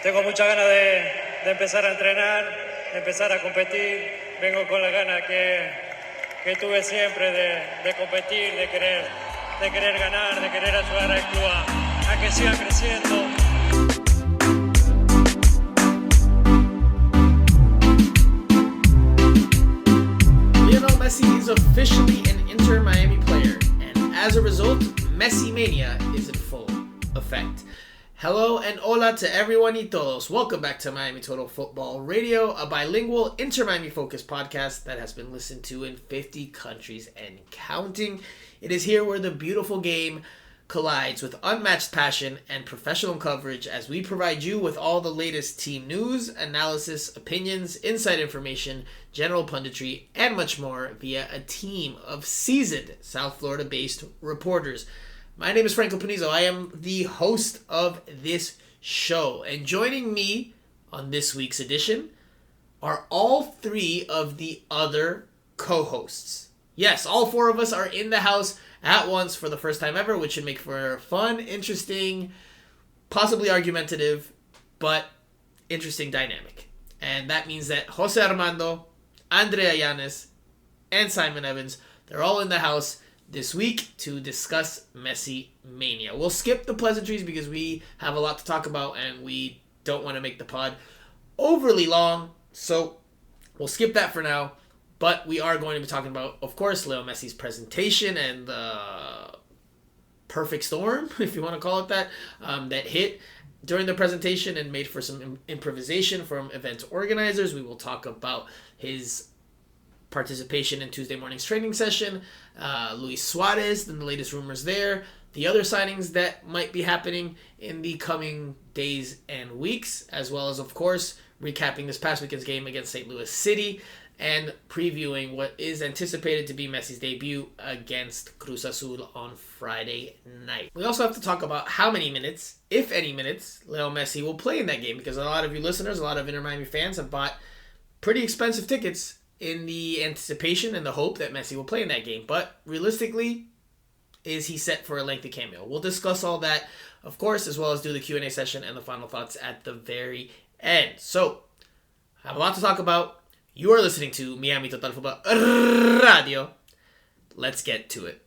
Tengo muchas ganas de empezar a entrenar, de empezar a competir. Vengo con las ganas que tuve siempre de competir, de querer ganar, de querer ayudar al club a que siga creciendo. Lionel Messi is officially an Inter Miami player, and as a result, Messi Mania is in full effect. Hello and hola to everyone y todos. Welcome back to Miami Total Football Radio, a bilingual Inter Miami focused podcast that has been listened to in 50 countries and counting. It is here where the beautiful game collides with unmatched passion and professional coverage as we provide you with all the latest team news, analysis, opinions, inside information, general punditry, and much more via a team of seasoned South Florida-based reporters. My name is Franco Panizo. I am the host of this show. And joining me on this week's edition are all three of the other co-hosts. Yes, all four of us are in the house at once for the first time ever, which should make for a fun, interesting, possibly argumentative, but interesting dynamic. And that means that Jose Armando, Andrea Yanez, and Simon Evans, they're all in the house this week to discuss Messi Mania. We'll skip the pleasantries because we have a lot to talk about and we don't want to make the pod overly long, so we'll skip that for now. But we are going to be talking about, of course, Leo Messi's presentation and the perfect storm, if you want to call it that, that hit during the presentation and made for some improvisation from event organizers. We will talk about his participation in Tuesday morning's training session, Luis Suarez, and the latest rumors there, the other signings that might be happening in the coming days and weeks, as well as, of course, recapping this past weekend's game against St. Louis City and previewing what is anticipated to be Messi's debut against Cruz Azul on Friday night. We also have to talk about how many minutes, if any minutes, Leo Messi will play in that game, because a lot of you listeners, a lot of Inter Miami fans have bought pretty expensive tickets in the anticipation and the hope that Messi will play in that game. But realistically, is he set for a lengthy cameo? We'll discuss all that, of course, as well as do the Q&A session and the final thoughts at the very end. So, I have a lot to talk about. You are listening to Miami Total Football Radio. Let's get to it.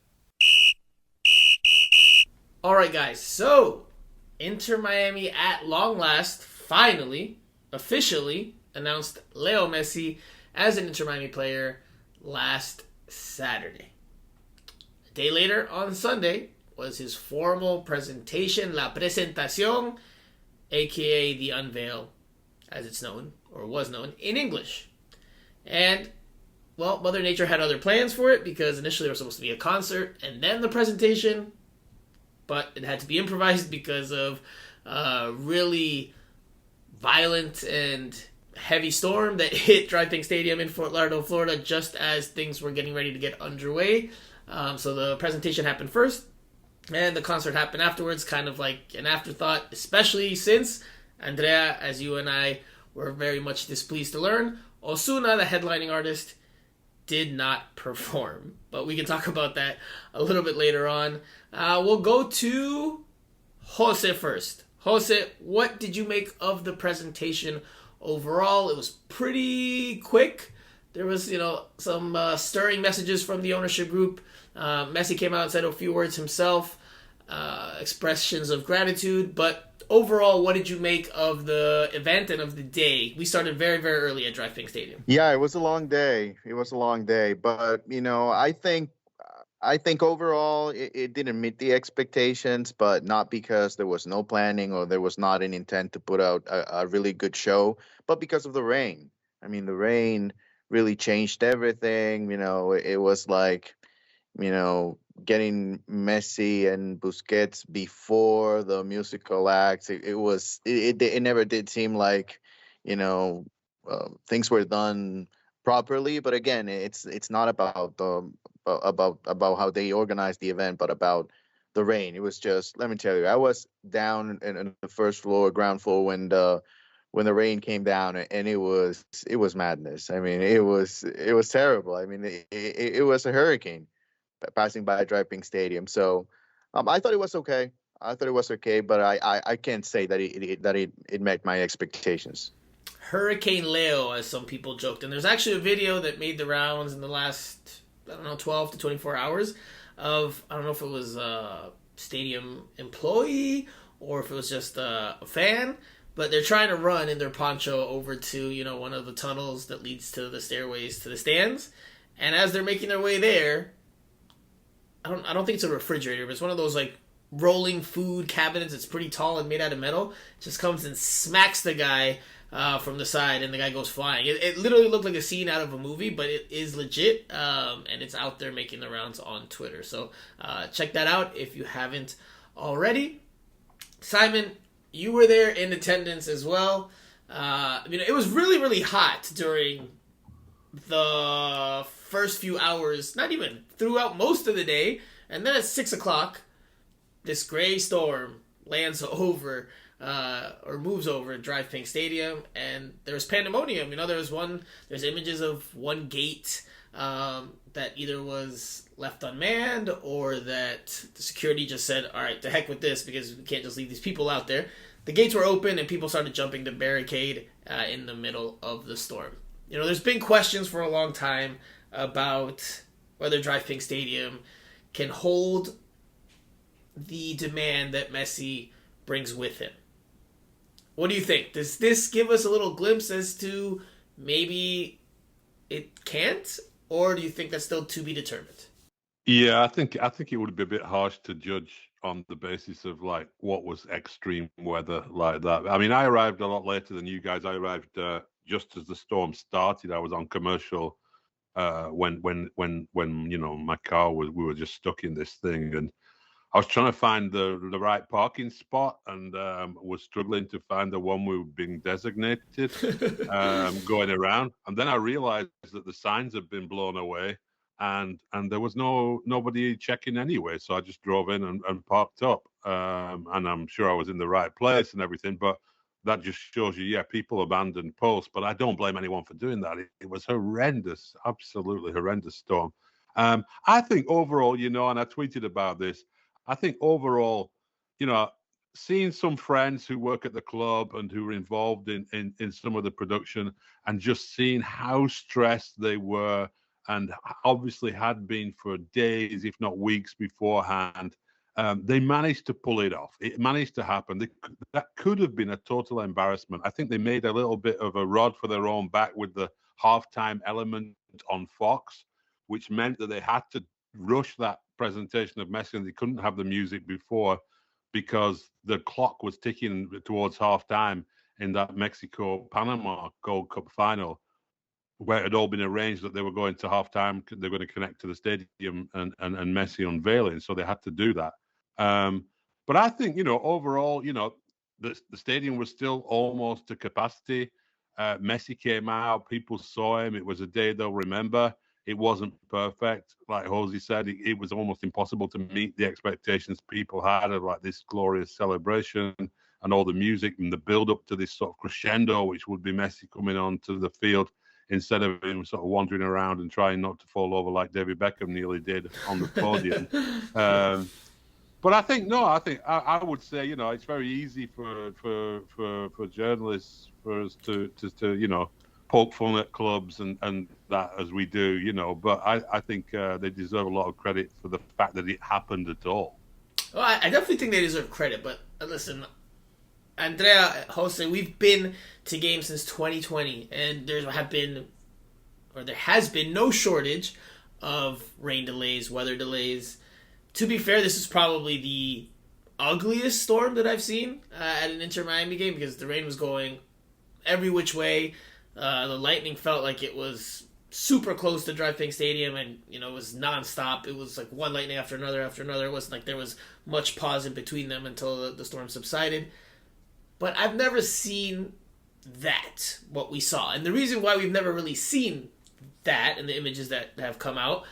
Alright guys, so Inter Miami at long last, finally, officially announced Leo Messi as an Inter Miami player last Saturday. A day later, on Sunday, was his formal presentation, La Presentación, aka the unveil, as it's known, or was known, in English. And, well, Mother Nature had other plans for it, because initially there was supposed to be a concert, and then the presentation, but it had to be improvised because of really violent and heavy storm that hit Drive Pink Stadium in Fort Lauderdale, Florida, just as things were getting ready to get underway. So the presentation happened first, and the concert happened afterwards, kind of like an afterthought, especially since Andrea, as you and I were very much displeased to learn, Ozuna, the headlining artist, did not perform. But we can talk about that a little bit later on. We'll go to Jose first. Jose, what did you make of the presentation overall? It was pretty quick. There was, some stirring messages from the ownership group. Messi came out and said a few words himself, expressions of gratitude. But overall, what did you make of the event and of the day? We started very, very early at Drive Pink Stadium. Yeah, it was a long day. But I think overall it didn't meet the expectations, but not because there was no planning or there was not an intent to put out a really good show, but because of the rain. I mean, the rain really changed everything. It was like, getting Messi and Busquets before the musical acts. It never did seem like, things were done properly. But again, it's not about about how they organized the event, but about the rain. It was just, let me tell you, I was down in the first floor, ground floor, when the rain came down, and it was madness. I mean, it was terrible. I mean, it was a hurricane passing by Drive Pink Stadium. So I thought it was okay. I thought it was okay, but I can't say that it met my expectations. Hurricane Leo, as some people joked. And there's actually a video that made the rounds in the last, 12 to 24 hours of, I don't know if it was a stadium employee or if it was just a fan, but they're trying to run in their poncho over to, one of the tunnels that leads to the stairways to the stands. And as they're making their way there, I don't think it's a refrigerator, but it's one of those like rolling food cabinets. It's pretty tall and made out of metal. It just comes and smacks the guy from the side, and the guy goes flying. It literally looked like a scene out of a movie, but it is legit, and it's out there making the rounds on Twitter. So check that out if you haven't already. Simon, you were there in attendance as well. It was really, really hot during the first few hours, not even throughout most of the day, and then at 6 o'clock, this gray storm lands over or moves over Drive Pink Stadium, and there's pandemonium. There's images of one gate that either was left unmanned or that the security just said, all right, to heck with this, because we can't just leave these people out there. The gates were open and people started jumping the barricade in the middle of the storm. There's been questions for a long time about whether Drive Pink Stadium can hold the demand that Messi brings with him. What do you think? Does this give us a little glimpse as to maybe it can't, or do you think that's still to be determined? Yeah, I think it would be a bit harsh to judge on the basis of like what was extreme weather like that. I mean, I arrived a lot later than you guys. I arrived just as the storm started. I was on commercial when my car was. We were just stuck in this thing, and I was trying to find the right parking spot, and was struggling to find the one we were being designated going around. And then I realized that the signs had been blown away, and there was nobody checking anyway. So I just drove in and parked up, and I'm sure I was in the right place and everything. But that just shows you, people abandoned posts. But I don't blame anyone for doing that. It was horrendous, absolutely horrendous storm. I think overall, and I tweeted about this. I think overall, seeing some friends who work at the club and who were involved in some of the production, and just seeing how stressed they were, and obviously had been for days, if not weeks beforehand, they managed to pull it off. It managed to happen. That could have been a total embarrassment. I think they made a little bit of a rod for their own back with the halftime element on Fox, which meant that they had to rush that presentation of Messi, and they couldn't have the music before because the clock was ticking towards halftime in that Mexico-Panama Gold Cup final, where it had all been arranged that they were going to halftime. They're going to connect to the stadium and Messi unveiling, so they had to do that. But I think, overall, the stadium was still almost to capacity. Messi came out, people saw him. It was a day they'll remember. It wasn't perfect. Like Jose said, it was almost impossible to meet the expectations people had of like this glorious celebration and all the music and the build up to this sort of crescendo, which would be Messi coming onto the field instead of him sort of wandering around and trying not to fall over like David Beckham nearly did on the podium. But I would say, it's very easy for journalists, for us to poke fun at clubs and that as we do, but I think they deserve a lot of credit for the fact that it happened at all. Well, I definitely think they deserve credit, but listen, Andrea, Jose, we've been to games since 2020, and there has been no shortage of rain delays, weather delays. To be fair, this is probably the ugliest storm that I've seen at an Inter Miami game, because the rain was going every which way. The lightning felt like it was super close to Drive Pink Stadium, and it was nonstop. It was like one lightning after another after another. It wasn't like there was much pause in between them until the storm subsided. But I've never seen that, what we saw. And the reason why we've never really seen that in the images that have come out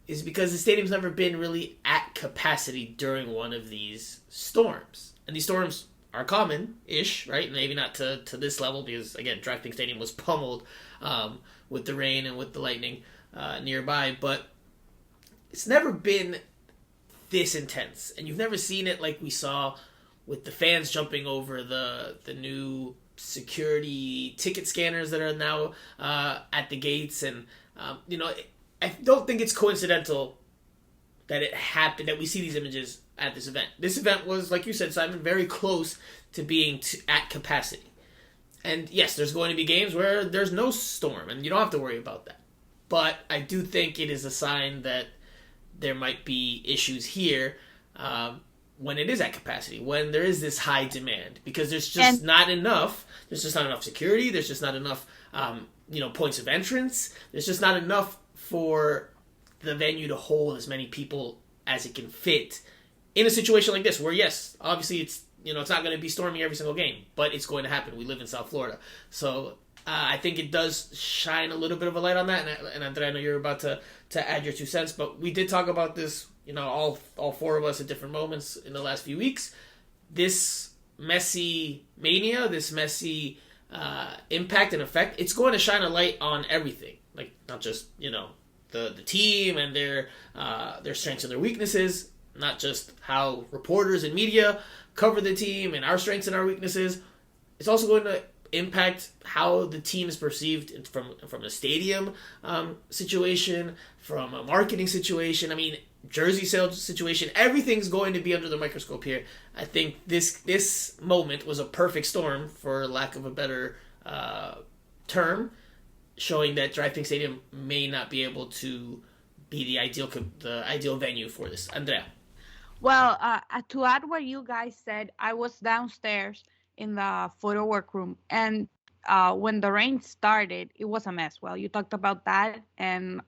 is because the stadium's never been really at capacity during one of these storms. And these storms are common-ish, right? Maybe not to this level because, again, Drive Pink Stadium was pummeled with the rain and with the lightning nearby. But it's never been this intense, and you've never seen it like we saw with the fans jumping over the new security ticket scanners that are now at the gates, and I don't think it's coincidental that it happened, that we see these images at this event. This event was, like you said, Simon, very close to being at capacity. And yes, there's going to be games where there's no storm, and you don't have to worry about that. But I do think it is a sign that there might be issues here when it is at capacity, when there is this high demand, because there's just not enough. There's just not enough security. There's just not enough, points of entrance. There's just not enough for the venue to hold as many people as it can fit in a situation like this, where yes, obviously it's not going to be stormy every single game, but it's going to happen. We live in South Florida, so I think it does shine a little bit of a light on that. And Andrea, I know you're about to add your 2 cents, but we did talk about this, all 4 of us at different moments in the last few weeks. This Messi Mania, this Messi impact and effect, it's going to shine a light on everything, like not just the team and their strengths and their weaknesses, not just how reporters and media cover the team and our strengths and our weaknesses. It's also going to impact how the team is perceived from a stadium situation, from a marketing situation. I mean, jersey sales situation. Everything's going to be under the microscope here. I think this moment was a perfect storm, for lack of a better term, showing that DraftKings Stadium may not be able to be the ideal venue for this. Andrea. Well, to add what you guys said, I was downstairs in the photo workroom, and when the rain started, it was a mess. Well, you talked about that, and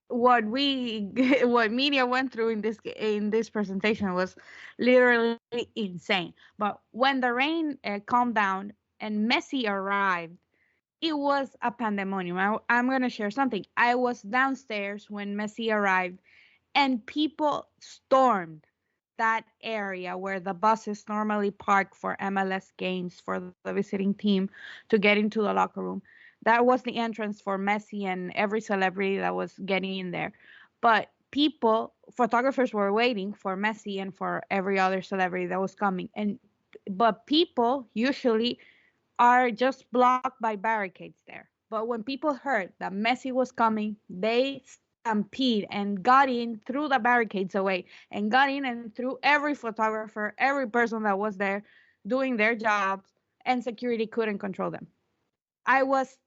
what media went through in this presentation was literally insane. But when the rain calmed down and Messi arrived, it was a pandemonium. I'm going to share something. I was downstairs when Messi arrived, and people stormed that area where the buses normally park for MLS games for the visiting team to get into the locker room. That was the entrance for Messi and every celebrity that was getting in there. But photographers were waiting for Messi and for every other celebrity that was coming. But people usually are just blocked by barricades there. But when people heard that Messi was coming, they stampede and got in through the barricades away, and got in and through every photographer, every person that was there doing their jobs, and security couldn't control them. I was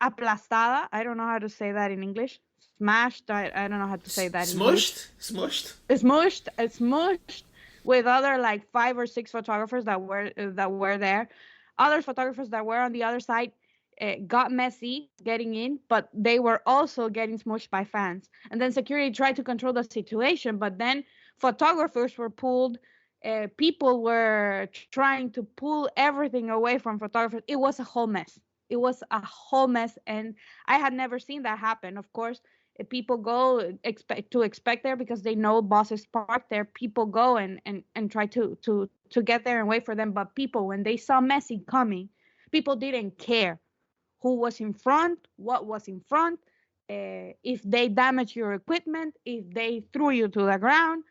aplastada. I don't know how to say that in English. Smashed. I don't know how to say that in English. Smushed with other like 5 or 6 photographers that were there. Other photographers that were on the other side got Messi getting in, but they were also getting smushed by fans. And then security tried to control the situation, but then photographers were pulled. People were trying to pull everything away from photographers. It was a whole mess. And I had never seen that happen. Of course, if people go expect there because they know buses parked there. People go and try to get there and wait for them. But people, when they saw Messi coming, people didn't care who was in front, what was in front, if they damaged your equipment, if they threw you to the ground.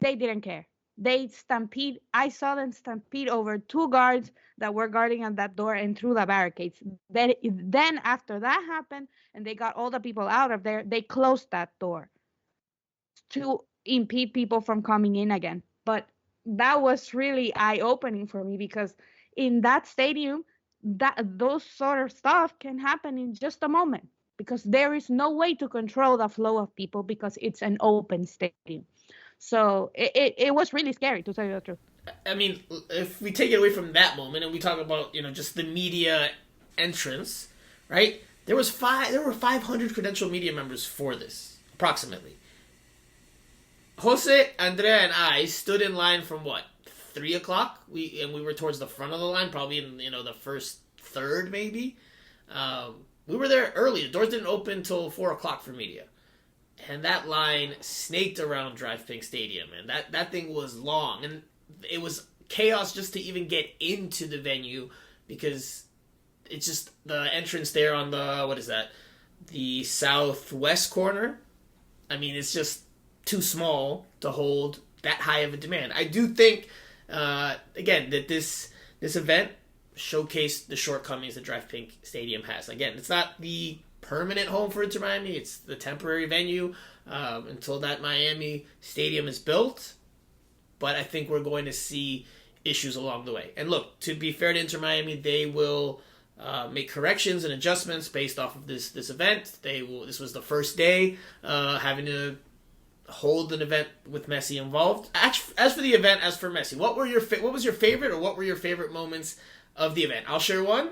They didn't care. They stampede. I saw them stampede over 2 guards that were guarding at that door and through the barricades. Then after that happened and they got all the people out of there, they closed that door to impede people from coming in again. But that was really eye-opening for me, because in that stadium, those sort of stuff can happen in just a moment, because there is no way to control the flow of people because it's an open stadium. So it was really scary, to tell you the truth. I mean, if we take it away from that moment and we talk about, just the media entrance, right? There were 500 credentialed media members for this, approximately. Jose, Andrea, and I stood in line from 3 o'clock? We were towards the front of the line, probably in the first third, maybe. We were there early. The doors didn't open until 4 o'clock for media. And that line snaked around DraftKings Stadium, and that thing was long, and it was chaos just to even get into the venue, because it's just the entrance there on the southwest corner. I mean, it's just too small to hold that high of a demand. I do think, again, that this event showcased the shortcomings that DraftKings Stadium has. Again, it's not the permanent home for Inter Miami. It's the temporary venue until that Miami stadium is built. But I think we're going to see issues along the way. And look, to be fair to Inter Miami, they will make corrections and adjustments based off of this event. This was the first day having to hold an event with Messi involved. As for the event, as for Messi, what was your favorite, or what were your favorite moments of the event? I'll share one.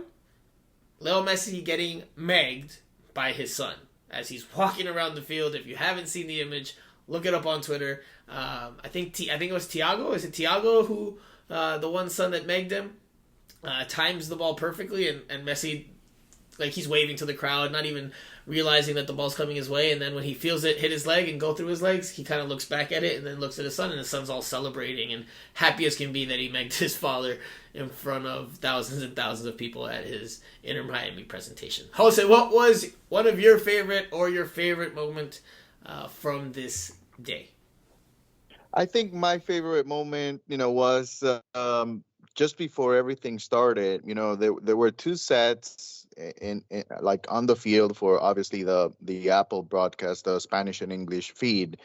Lionel Messi getting megged by his son as he's walking around the field. If you haven't seen the image, look it up on Twitter. I think it was Thiago. Is it Thiago who the one son that megged him times the ball perfectly, and Messi, like, he's waving to the crowd, not even realizing that the ball's coming his way, and then when he feels it hit his leg and go through his legs, he kind of looks back at it and then looks at his son, and his son's all celebrating and happy as can be that he megged his father in front of thousands and thousands of people at his Inter Miami presentation. Jose, what was one of your favorite moment from this day? I think my favorite moment, was just before everything started. There were two sets in like on the field for obviously the Apple broadcast, the Spanish and English feed,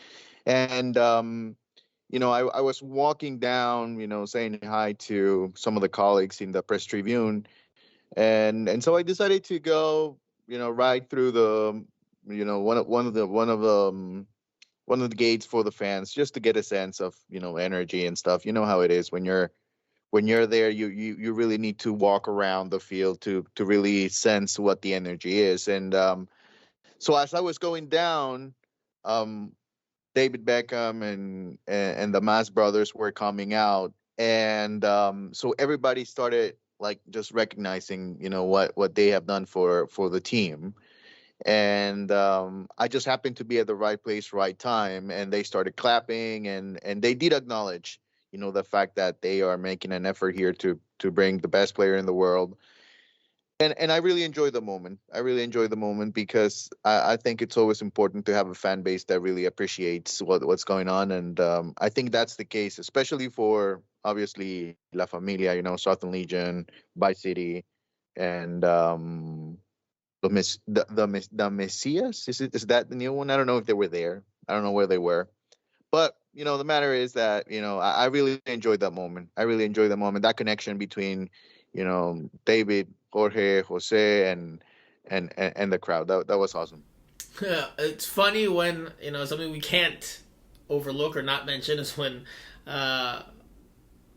and I was walking down, saying hi to some of the colleagues in the press tribune, and so I decided to go, right through the, one of the gates for the fans, just to get a sense of energy and stuff. You know how it is when you're there. You really need to walk around the field to really sense what the energy is. And so as I was going down, David Beckham and the Mas brothers were coming out, and so everybody started like just recognizing what they have done for the team. And I just happened to be at the right place, right time, and they started clapping, and they did acknowledge, the fact that they are making an effort here to bring the best player in the world. And I really enjoy the moment. I really enjoy the moment because I think it's always important to have a fan base that really appreciates what's going on. And I think that's the case, especially for, obviously, La Familia, Southern Legion, Vice City, and the Messias. Is that the new one? I don't know if they were there. I don't know where they were. But, the matter is that, I really enjoyed that moment. I really enjoyed that moment, that connection between, David, Jorge, Jose, and the crowd. That was awesome. Yeah, it's funny when, something we can't overlook or not mention is when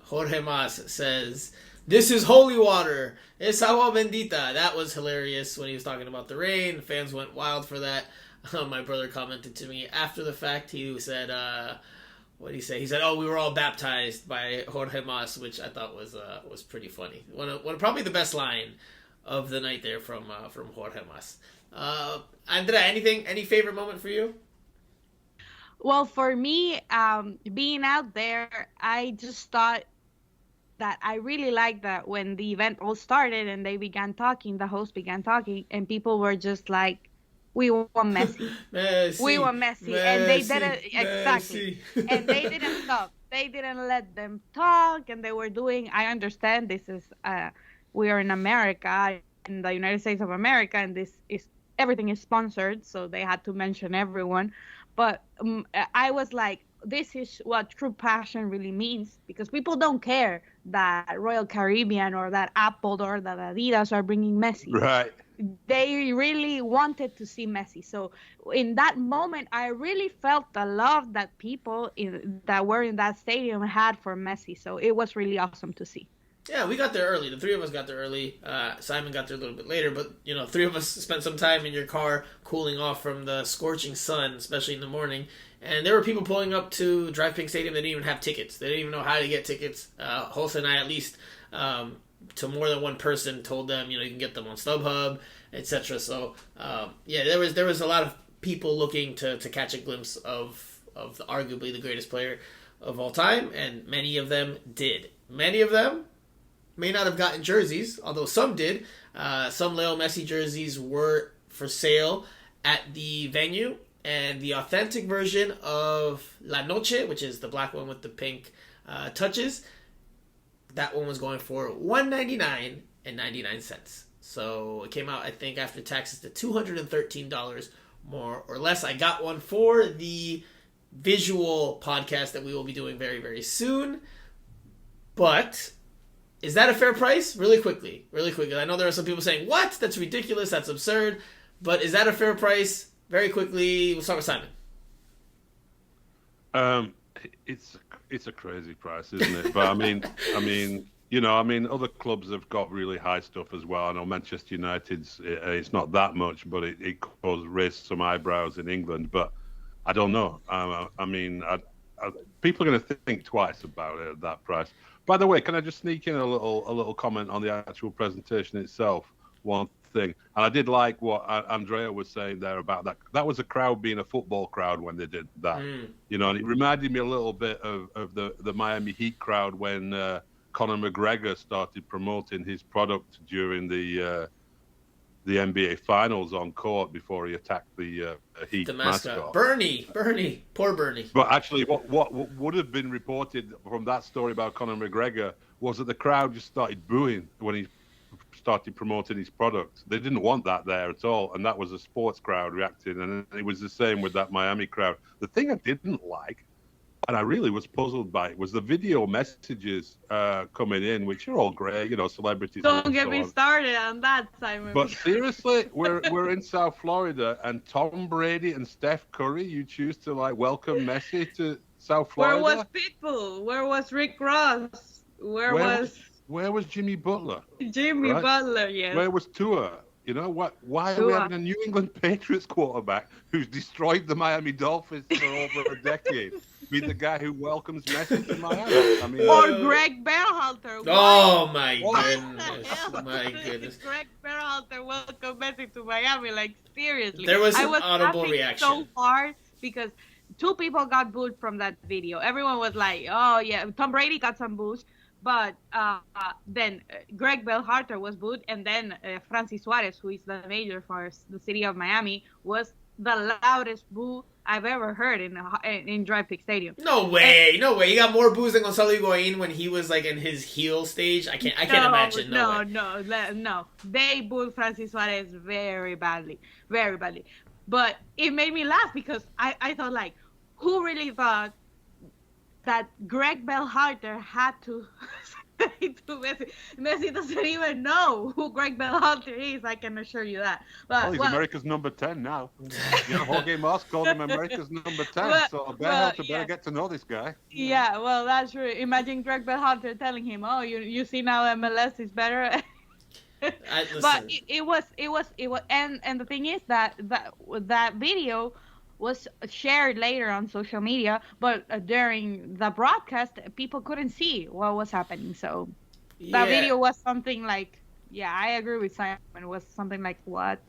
Jorge Mas says, "This is holy water. Es agua bendita." That was hilarious when he was talking about the rain. Fans went wild for that. My brother commented to me after the fact. He said, what did he say? He said, "Oh, we were all baptized by Jorge Mas," which I thought was pretty funny. One of probably the best line of the night there from Jorge Mas. Andrea, any favorite moment for you? Well, for me, being out there, I just thought that I really liked that when the event all started and they began talking, the host began talking, and people were just like, "We want Messi. Messi, we want Messi." Messi, and they didn't, exactly. Messi. And they didn't stop. They didn't let them talk, and they were doing, I understand this is, we are in America, in the United States of America, and everything is sponsored, so they had to mention everyone. But I was like, this is what true passion really means, because people don't care that Royal Caribbean or that Apple or that Adidas are bringing Messi. Right. They really wanted to see Messi. So in that moment, I really felt the love that people that were in that stadium had for Messi. So it was really awesome to see. Yeah, we got there early. The three of us got there early. Simon got there a little bit later, but three of us spent some time in your car cooling off from the scorching sun, especially in the morning. And there were people pulling up to DraftKings Stadium that didn't even have tickets. They didn't even know how to get tickets. Jose and I, at least, to more than one person, told them, you can get them on StubHub, etc. So, there was a lot of people looking to catch a glimpse of arguably the greatest player of all time, and many of them did. Many of them may not have gotten jerseys, although some did. Some Lionel Messi jerseys were for sale at the venue, And the authentic version of La Noche, which is the black one with the pink touches, that one was going for $199.99. So it came out, I think, after taxes to $213 more or less. I got one for the visual podcast that we will be doing very, very soon. But is that a fair price? Really quickly. I know there are some people saying, what? That's ridiculous. That's absurd. But is that a fair price? Very quickly, we'll start with Simon. It's a crazy price, isn't it? But I mean, other clubs have got really high stuff as well. I know Manchester United's, it's not that much, but it raised some eyebrows in England. But I don't know. People are going to think twice about it at that price. By the way, can I just sneak in a little comment on the actual presentation itself? One thing, and I did like what Andrea was saying there about that. That was a crowd being a football crowd when they did that, and it reminded me a little bit of the Miami Heat crowd when Conor McGregor started promoting his product during the NBA Finals on court before he attacked the Heat mascot. Bernie, poor Bernie. But actually, what would have been reported from that story about Conor McGregor was that the crowd just started booing when he started promoting his product. They didn't want that there at all, and that was a sports crowd reacting, and it was the same with that Miami crowd. The thing I didn't like, and I really was puzzled by it, was the video messages coming in, which are all great, celebrities. Don't get me started on that, Simon. But seriously, we're in South Florida, and Tom Brady and Steph Curry, you choose to welcome Messi to South Florida. Where was Pitbull? Where was Rick Ross? Where was Jimmy Butler? Butler, yes. Where was Tua? Why are we having a New England Patriots quarterback who's destroyed the Miami Dolphins for over a decade be the guy who welcomes Messi to Miami? Or Greg Berhalter. Oh my goodness! Greg Berhalter welcomed Messi to Miami. Seriously, there was an audible reaction. So hard because 2 people got booed from that video. Everyone was like, "Oh yeah," Tom Brady got some boos. But then Greg Berhalter was booed, and then Francis Suarez, who is the mayor for the city of Miami, was the loudest boo I've ever heard in Drive Pick Stadium. No way! You got more boos than Gonzalo Higuain when he was in his heel stage. I can't imagine. No. They booed Francis Suarez very badly. But it made me laugh because I thought who really thought that Greg Berhalter had to say to Messi. Messi doesn't even know who Greg Berhalter is, I can assure you that. But, he's America's number 10 now. Jorge Mas called him America's number 10, so Berhalter better get to know this guy. Yeah, well, that's true. Imagine Greg Berhalter telling him, oh, you see now MLS is better. But it was, and the thing is that video was shared later on social media, but during the broadcast, people couldn't see what was happening. So that video was something I agree with Simon. It was something like, what?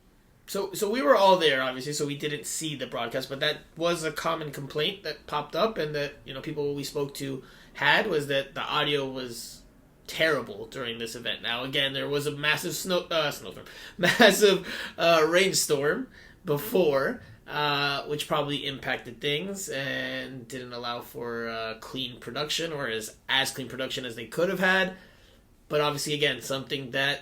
So we were all there, obviously, so we didn't see the broadcast, but that was a common complaint that popped up, and that people we spoke to had, was that the audio was terrible during this event. Now, again, there was a massive rainstorm before, which probably impacted things and didn't allow for clean production, or as clean production as they could have had. But obviously, again, something that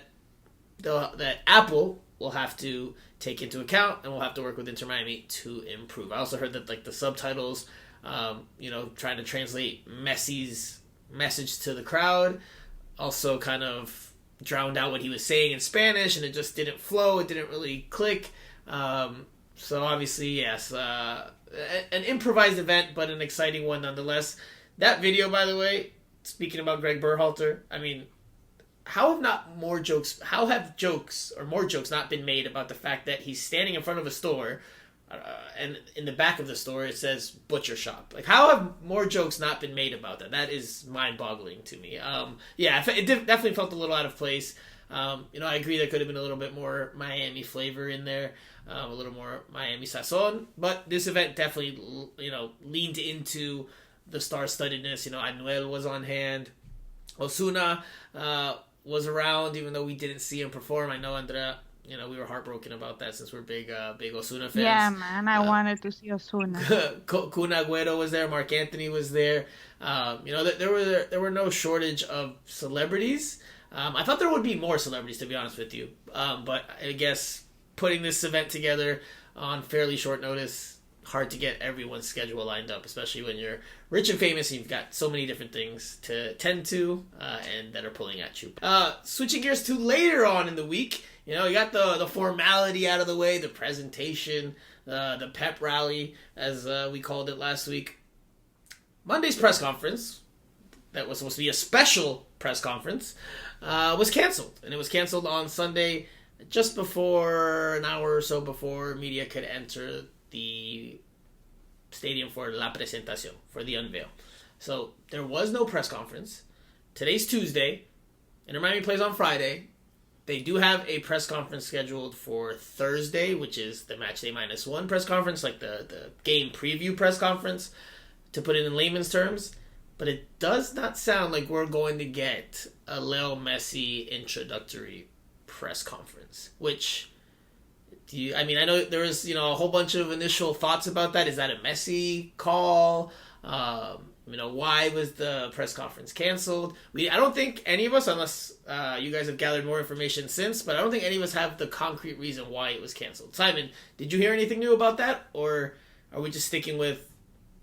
Apple will have to take into account, and we'll have to work with Inter Miami to improve. I also heard that the subtitles, trying to translate Messi's message to the crowd, also kind of drowned out what he was saying in Spanish, and it just didn't flow. It didn't really click. So obviously, yes, an improvised event, but an exciting one nonetheless. That video, by the way, speaking about Greg Berhalter, how have more jokes not been made about the fact that he's standing in front of a store, and in the back of the store it says butcher shop? How have more jokes not been made about that? That is mind-boggling to me. It definitely felt a little out of place. I agree there could have been a little bit more Miami flavor in there, a little more Miami sazon, but this event definitely, leaned into the star-studdedness. Anuel was on hand, Osuna was around, even though we didn't see him perform. I know Andrea we were heartbroken about that since we're big Osuna fans. Yeah, man, I wanted to see Osuna. Kun Agüero was there. Mark Anthony was there. There were no shortage of celebrities. I thought there would be more celebrities, to be honest with you. But I guess putting this event together on fairly short notice, hard to get everyone's schedule lined up, especially when you're rich and famous and you've got so many different things to tend to and that are pulling at you. Switching gears to later on in the week, you got the formality out of the way, the presentation, the pep rally, as we called it last week. Monday's press conference, that was supposed to be a special press conference, was canceled. And it was canceled on Sunday, just before, an hour or so before media could enter the stadium for La Presentación, for the unveil. So there was no press conference. Today's Tuesday. Inter Miami plays on Friday. They do have a press conference scheduled for Thursday, which is the match day -1 press conference, like the game preview press conference, to put it in layman's terms. But it does not sound like we're going to get a Lionel Messi introductory press conference, which... I know there was, a whole bunch of initial thoughts about that. Is that a Messi call? Why was the press conference canceled? I don't think any of us, unless you guys have gathered more information since, but I don't think any of us have the concrete reason why it was canceled. Simon, did you hear anything new about that? Or are we just sticking with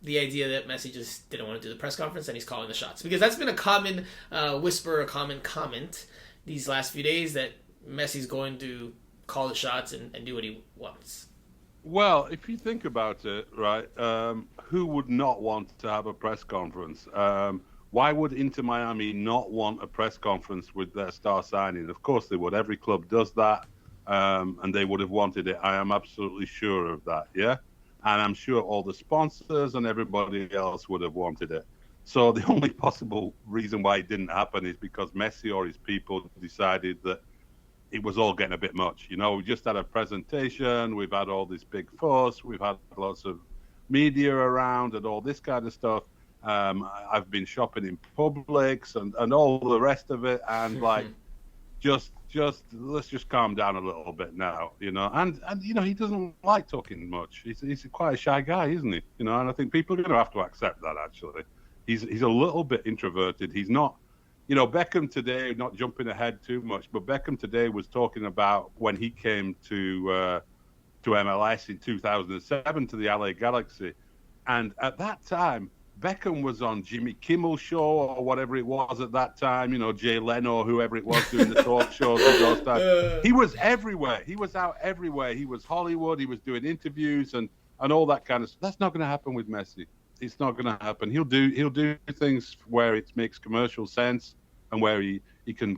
the idea that Messi just didn't want to do the press conference and he's calling the shots? Because that's been a common whisper, a common comment these last few days, that Messi's going to call the shots and do what he wants. Well, if you think about it, right, who would not want to have a press conference? Why would Inter Miami not want a press conference with their star signing? Of course they would. Every club does that, and they would have wanted it. I am absolutely sure of that, yeah? And I'm sure all the sponsors and everybody else would have wanted it. So the only possible reason why it didn't happen is because Messi or his people decided that it was all getting a bit much. We just had a presentation, we've had all this big fuss, we've had lots of media around and all this kind of stuff. I've been shopping in Publix and all the rest of it, and just let's just calm down a little bit now, And he doesn't like talking much. He's quite a shy guy, isn't he? And I think people are going to have to accept that, actually. He's a little bit introverted. He's not... Beckham today, not jumping ahead too much, but Beckham today was talking about when he came to MLS in 2007 to the LA Galaxy. And at that time, Beckham was on Jimmy Kimmel's show or whatever it was at that time, Jay Leno or whoever it was doing the talk shows at those times. He was everywhere. He was out everywhere. He was Hollywood. He was doing interviews and all that kind of stuff. That's not going to happen with Messi. It's not going to happen. He'll do things where it makes commercial sense, and where he can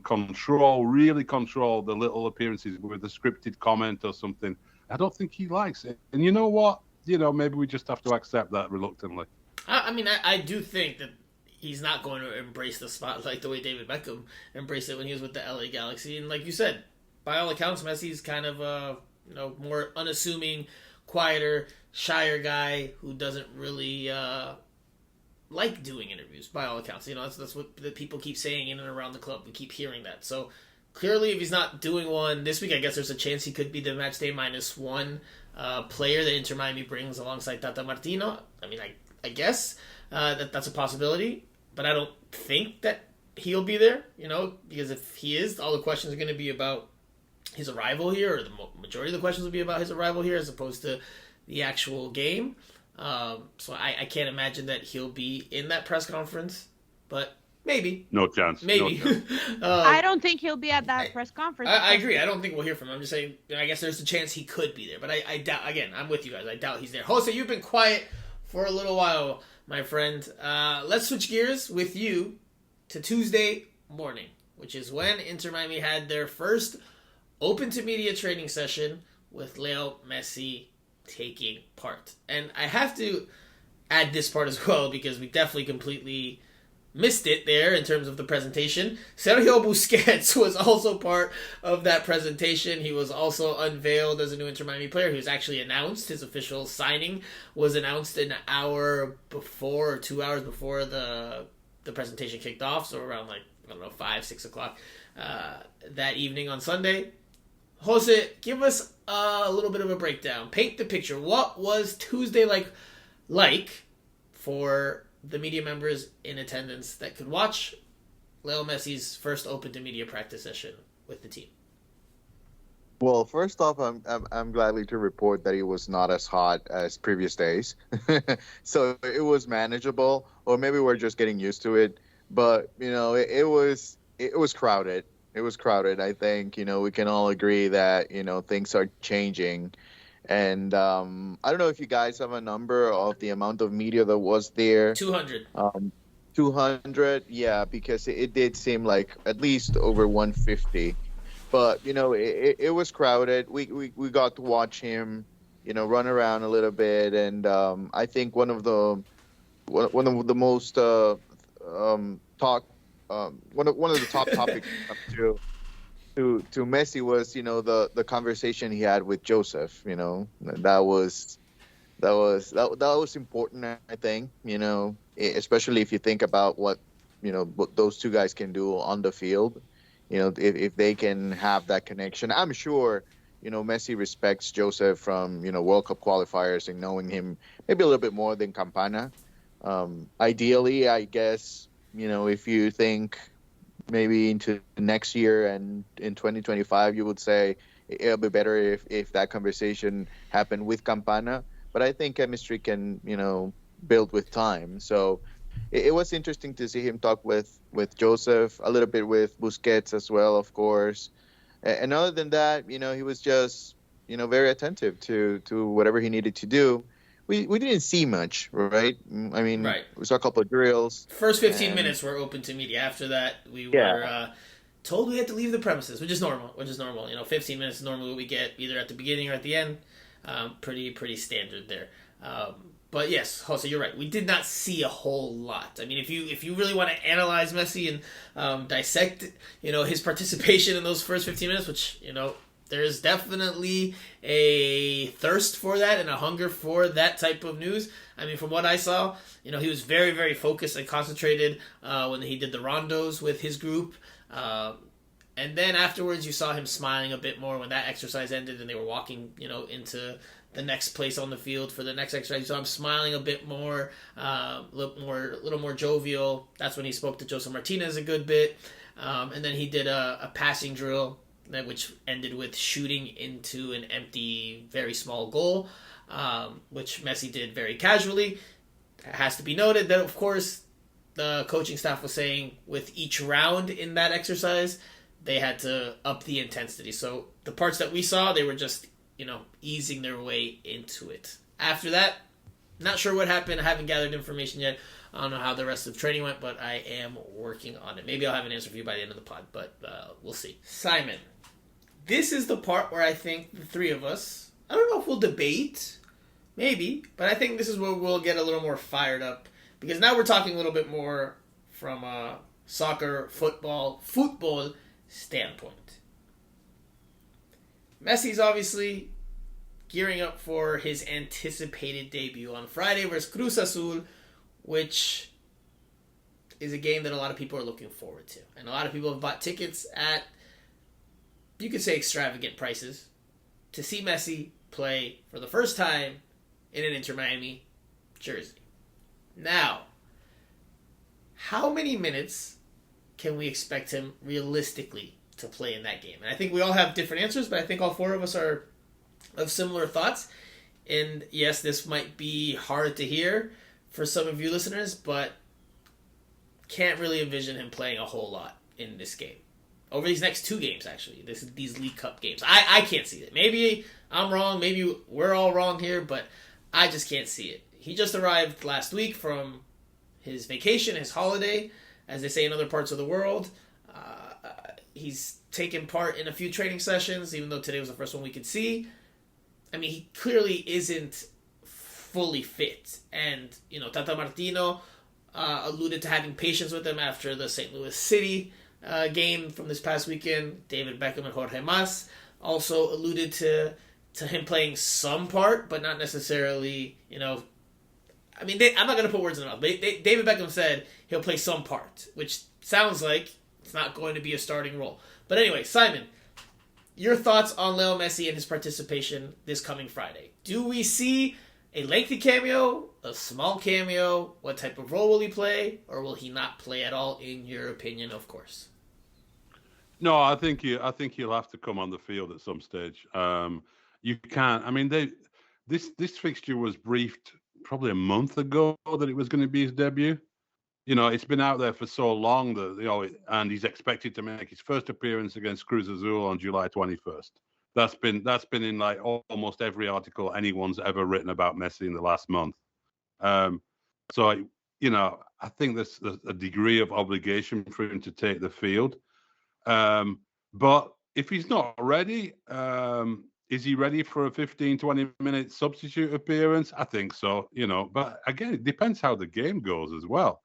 really control the little appearances with a scripted comment or something. I don't think he likes it. And you know what? Maybe we just have to accept that reluctantly. I do think that he's not going to embrace the spotlight the way David Beckham embraced it when he was with the LA Galaxy. And like you said, by all accounts, Messi's kind of a more unassuming, quieter, shyer guy who doesn't really... like doing interviews, by all accounts. That's what the people keep saying in and around the club. We keep hearing that. So clearly, if he's not doing one this week, I guess there's a chance he could be the matchday -1 player that Inter Miami brings alongside Tata Martino. I guess that's a possibility, but I don't think that he'll be there, because if he is, all the questions are going to be about his arrival here, or the majority of the questions will be about his arrival here as opposed to the actual game. So I can't imagine that he'll be in that press conference, but maybe. No chance. Maybe. No chance. I don't think he'll be at that press conference. I agree. I don't think we'll hear from him. I'm just saying, I guess there's a chance he could be there, but I doubt, again, I'm with you guys. I doubt he's there. Jose, you've been quiet for a little while, my friend. Let's switch gears with you to Tuesday morning, which is when Inter Miami had their first open to media training session with Leo Messi taking part. And I have to add this part as well, because we definitely completely missed it there in terms of the presentation. Sergio Busquets was also part of that presentation. He was also unveiled as a new Inter Miami player. He was actually announced. His official signing was announced an hour before, or 2 hours before the presentation kicked off, so around 5, 6 o'clock that evening on Sunday. Jose, give us a little bit of a breakdown. Paint the picture. What was Tuesday like for the media members in attendance that could watch Lionel Messi's first open to media practice session with the team? Well, first off, I'm gladly to report that it was not as hot as previous days, so it was manageable, or maybe we're just getting used to it. But it was crowded. It was crowded. I think we can all agree that things are changing, and I don't know if you guys have a number of the amount of media that was there. 200. 200, yeah, because it did seem like at least over 150. But it was crowded. We got to watch him, run around a little bit, and I think one of the most talk one of the top topics to Messi was the conversation he had with Joseph. That was important. I think especially if you think about what those two guys can do on the field. If they can have that connection, I'm sure, Messi respects Joseph from, World Cup qualifiers and knowing him maybe a little bit more than Campana. Ideally, I guess, if you think maybe into next year and in 2025, you would say it'll be better if that conversation happened with Campana. But I think chemistry can, build with time. So it was interesting to see him talk with Joseph, a little bit with Busquets as well, of course. And other than that, he was just, very attentive to whatever he needed to do. We didn't see much, right? I mean, Right. We saw a couple of drills. First 15 minutes were open to media. After that, we were told we had to leave the premises, which is normal. 15 minutes is normally what we get either at the beginning or at the end. Pretty standard there. But yes, Jose, you're right. We did not see a whole lot. I mean, if you really want to analyze Messi and dissect, his participation in those first 15 minutes, which there's definitely a thirst for that and a hunger for that type of news. I mean, from what I saw, he was very, very focused and concentrated when he did the rondos with his group. And then afterwards, you saw him smiling a bit more when that exercise ended and they were walking, into the next place on the field for the next exercise. So I'm smiling a bit more, a little more jovial. That's when he spoke to Josef Martinez a good bit. And then he did a passing drill, which ended with shooting into an empty, very small goal, which Messi did very casually. It has to be noted that, of course, the coaching staff was saying with each round in that exercise, they had to up the intensity. So the parts that we saw, they were just easing their way into it. After that, not sure what happened. I haven't gathered information yet. I don't know how the rest of training went, but I am working on it. Maybe I'll have an answer for you by the end of the pod, but we'll see. Simon, this is the part where I think the three of us, I don't know if we'll debate, maybe, but I think this is where we'll get a little more fired up, because now we're talking a little bit more from a soccer, football standpoint. Messi's obviously gearing up for his anticipated debut on Friday versus Cruz Azul, which is a game that a lot of people are looking forward to. And a lot of people have bought tickets at, you could say, extravagant prices to see Messi play for the first time in an Inter Miami jersey. Now, how many minutes can we expect him realistically to play in that game? And I think we all have different answers, but I think all four of us are of similar thoughts. And yes, this might be hard to hear for some of you listeners, but can't really envision him playing a whole lot in this game. Over these next two games, actually. These League Cup games. I can't see it. Maybe I'm wrong. Maybe we're all wrong here, but I just can't see it. He just arrived last week from his vacation, his holiday, as they say in other parts of the world. He's taken part in a few training sessions, even though today was the first one we could see. I mean, he clearly isn't fully fit. And, Tata Martino alluded to having patience with him after the St. Louis City game from this past weekend. David Beckham and Jorge Mas also alluded to him playing some part, but not necessarily, I mean, I'm not going to put words in the mouth. David Beckham said he'll play some part, which sounds like it's not going to be a starting role. But anyway, Simon, your thoughts on Lionel Messi and his participation this coming Friday. Do we see a lengthy cameo, a small cameo? What type of role will he play, or will he not play at all? In your opinion, of course. No, I think he'll have to come on the field at some stage. You can't. I mean, this fixture was briefed probably a month ago that it was going to be his debut. It's been out there for so long that and he's expected to make his first appearance against Cruz Azul on July 21st. That's been in like almost every article anyone's ever written about Messi in the last month. So I think there's a degree of obligation for him to take the field. But if he's not ready, is he ready for a 15, 20-minute substitute appearance? I think so, But again, it depends how the game goes as well.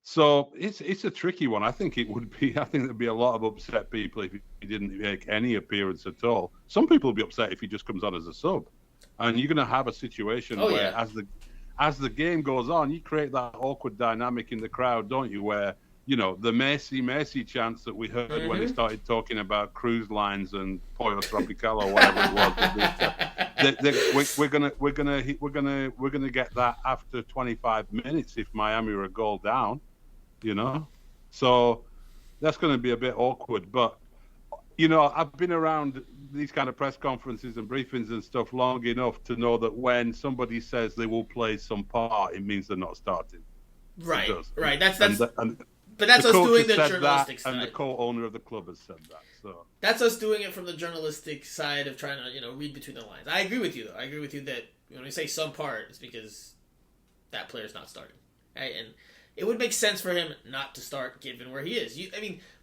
So it's a tricky one. I think there'd be a lot of upset people if he didn't make any appearance at all. Some people will be upset if he just comes on as a sub. And you're going to have a situation where as the game goes on, you create that awkward dynamic in the crowd, don't you? Where, the Messi chants that we heard when he started talking about cruise lines and Pollo Tropical or whatever it was. We're gonna get that after 25 minutes if Miami are a goal down, So that's going to be a bit awkward. But I've been around these kind of press conferences and briefings and stuff long enough to know that when somebody says they will play some part, it means they're not starting. Right. But that's us doing the journalistic side. And the co-owner of the club has said that. So that's us doing it from the journalistic side of trying to, read between the lines. I agree with you, though. I agree with you that when we say some part, it's because that player's not starting. Right? And it would make sense for him not to start given where he is.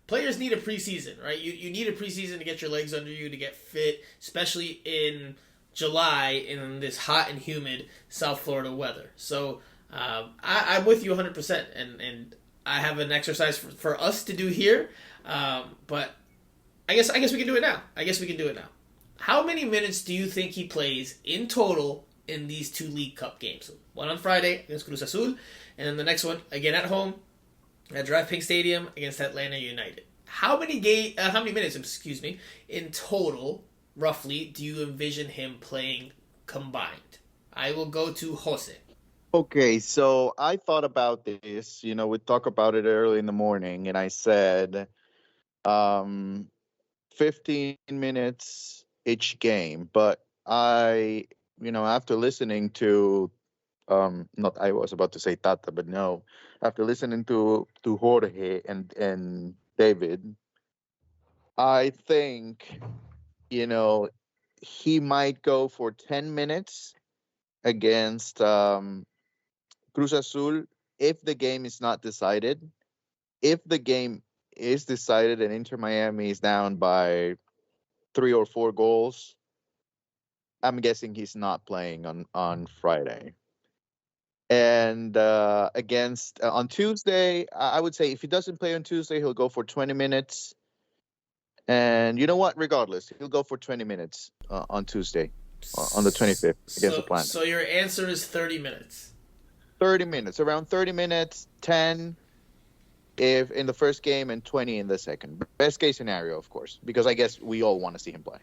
Players need a preseason, right? You need a preseason to get your legs under you, to get fit, especially in July in this hot and humid South Florida weather. So I'm with you 100%, and I have an exercise for us to do here, but I guess we can do it now. How many minutes do you think he plays in total in these two League Cup games? One on Friday against Cruz Azul, and then the next one again at home at DraftKings Stadium against Atlanta United. How many minutes, in total, roughly, do you envision him playing combined? I will go to Jose. Okay, so I thought about this. We talked about it early in the morning, and I said 15 minutes each game. But after listening to, not I was about to say Tata, but no, after listening to Jorge and David, I think, he might go for 10 minutes against Cruz Azul if the game is not decided. If the game is decided and Inter Miami is down by 3 or 4 goals, I'm guessing he's not playing on Friday. And against on Tuesday, I would say if he doesn't play on Tuesday, he'll go for 20 minutes. And you know what? Regardless, he'll go for 20 minutes on Tuesday, on the 25th against the Planet. So your answer is 30 minutes. 30 minutes, around 30 minutes, 10 if in the first game and 20 in the second. Best case scenario, of course, because I guess we all want to see him play.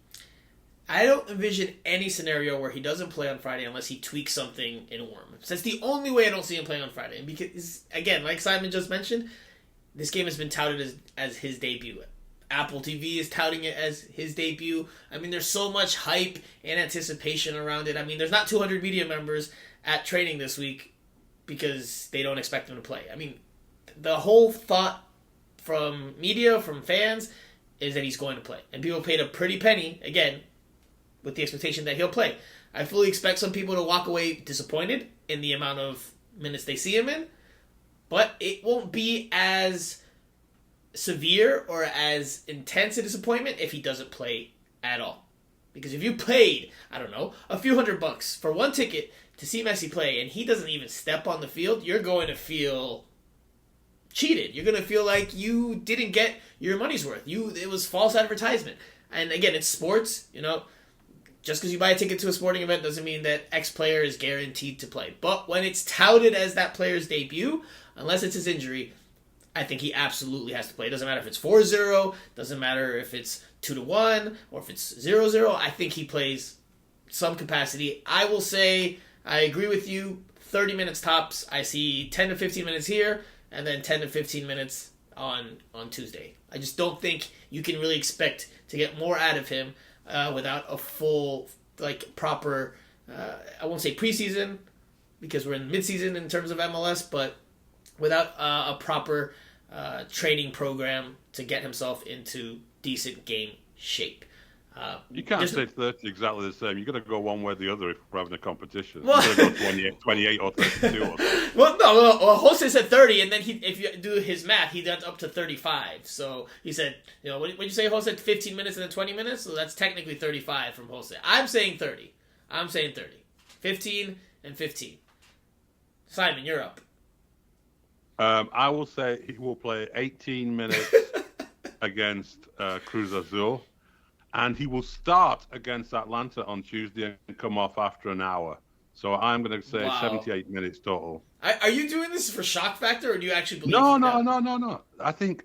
I don't envision any scenario where he doesn't play on Friday unless he tweaks something in warm. That's the only way I don't see him playing on Friday. And because, again, like Simon just mentioned, this game has been touted as his debut. Apple TV is touting it as his debut. There's so much hype and anticipation around it. There's not 200 media members at training this week because they don't expect him to play. The whole thought from media, from fans, is that he's going to play. And people paid a pretty penny, again, with the expectation that he'll play. I fully expect some people to walk away disappointed in the amount of minutes they see him in, but it won't be as severe or as intense a disappointment if he doesn't play at all. Because if you paid, a few $100 for one ticket to see Messi play and he doesn't even step on the field, you're going to feel cheated. You're going to feel like you didn't get your money's worth. It was false advertisement. And again, it's sports, Just because you buy a ticket to a sporting event doesn't mean that X player is guaranteed to play. But when it's touted as that player's debut, unless it's his injury, I think he absolutely has to play. It doesn't matter if it's 4-0, doesn't matter if it's 2-1, or if it's 0-0. I think he plays some capacity. I will say, I agree with you, 30 minutes tops. I see 10 to 15 minutes here, and then 10 to 15 minutes on Tuesday. I just don't think you can really expect to get more out of him without a full, proper, I won't say preseason, because we're in midseason in terms of MLS, but without a proper training program to get himself into decent game shape. You can't say 30 exactly the same. You've got to go one way or the other if we're having a competition. Well, You've got to go 28 or 32. Well, no. Well, Jose said 30, and then if you do his math, he got up to 35. So he said, what did you say, Jose? 15 minutes and then 20 minutes? So that's technically 35 from Jose. I'm saying 30. 15 and 15. Simon, you're up. I will say he will play 18 minutes against Cruz Azul, and he will start against Atlanta on Tuesday and come off after an hour. So I'm going to say 78 minutes total. Are you doing this for shock factor, or do you actually believe No. I think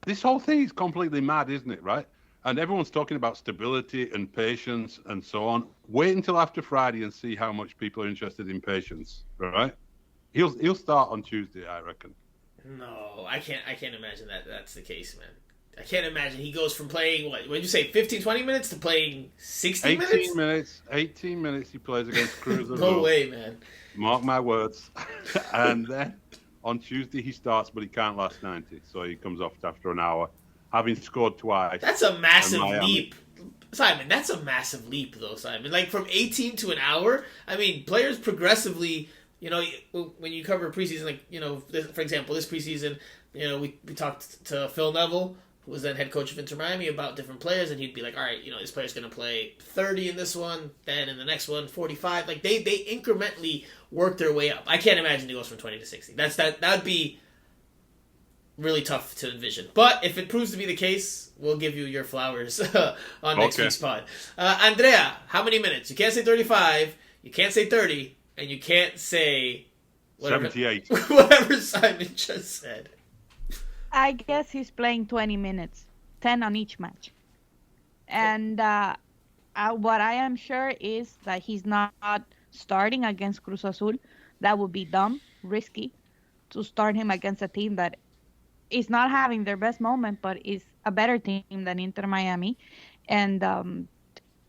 this whole thing is completely mad, isn't it, right? And everyone's talking about stability and patience and so on. Wait until after Friday and see how much people are interested in patience, right? He'll start on Tuesday, I reckon. No, I can't imagine that's the case, man. I can't imagine he goes from playing, what did you say, 15, 20 minutes to playing 60 minutes? 18 minutes he plays against Cruz Azul. No way, man. Mark my words. And then on Tuesday he starts, but he can't last 90. So he comes off after an hour, having scored twice. That's a massive leap. Simon, that's a massive leap, though, Simon. From 18 to an hour, I mean, players progressively, when you cover preseason, for example, this preseason, we talked to Phil Neville, who was then head coach of Inter Miami, about different players, and he'd be like, all right, this player's going to play 30 in this one, then in the next one, 45. They incrementally work their way up. I can't imagine he goes from 20 to 60. That would be really tough to envision. But if it proves to be the case, we'll give you your flowers on next week's pod. Andrea, how many minutes? You can't say 35, you can't say 30, and you can't say 78. Whatever Simon just said. I guess he's playing 20 minutes, 10 on each match. And what I am sure is that he's not starting against Cruz Azul. That would be dumb, risky, to start him against a team that is not having their best moment, but is a better team than Inter Miami. And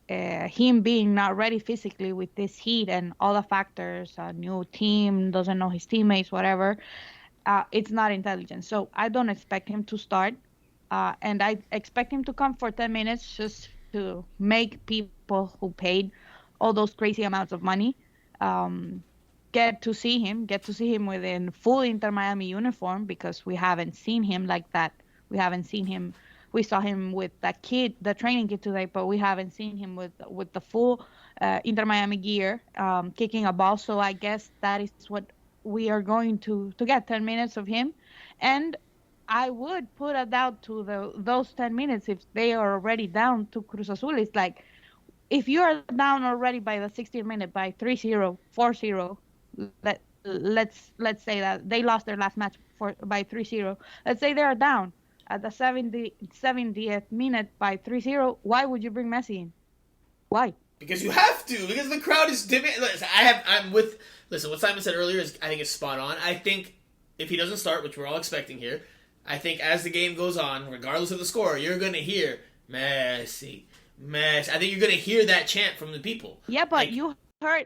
him being not ready physically with this heat and all the factors, a new team, doesn't know his teammates, whatever, it's not intelligent. So I don't expect him to start. And I expect him to come for 10 minutes just to make people who paid all those crazy amounts of money get to see him within full Inter Miami uniform, because we haven't seen him like that. We haven't seen him. We saw him with that kid, the training kid today, but we haven't seen him with the full Inter Miami gear, kicking a ball. So I guess that is what we are going to get, 10 minutes of him. And I would put a doubt to those 10 minutes if they are already down to Cruz Azul. It's like, if you are down already by the 60th minute by 3-0, 4-0, let's say that they lost their last match by 3-0. Let's say they are down at the 70th minute by 3-0. Why would you bring Messi in? Why? Because you have to. Because the crowd is demanding. Listen, what Simon said earlier I think is spot on. I think if he doesn't start, which we're all expecting here, I think as the game goes on, regardless of the score, you're going to hear Messi. I think you're going to hear that chant from the people. Yeah, but you heard,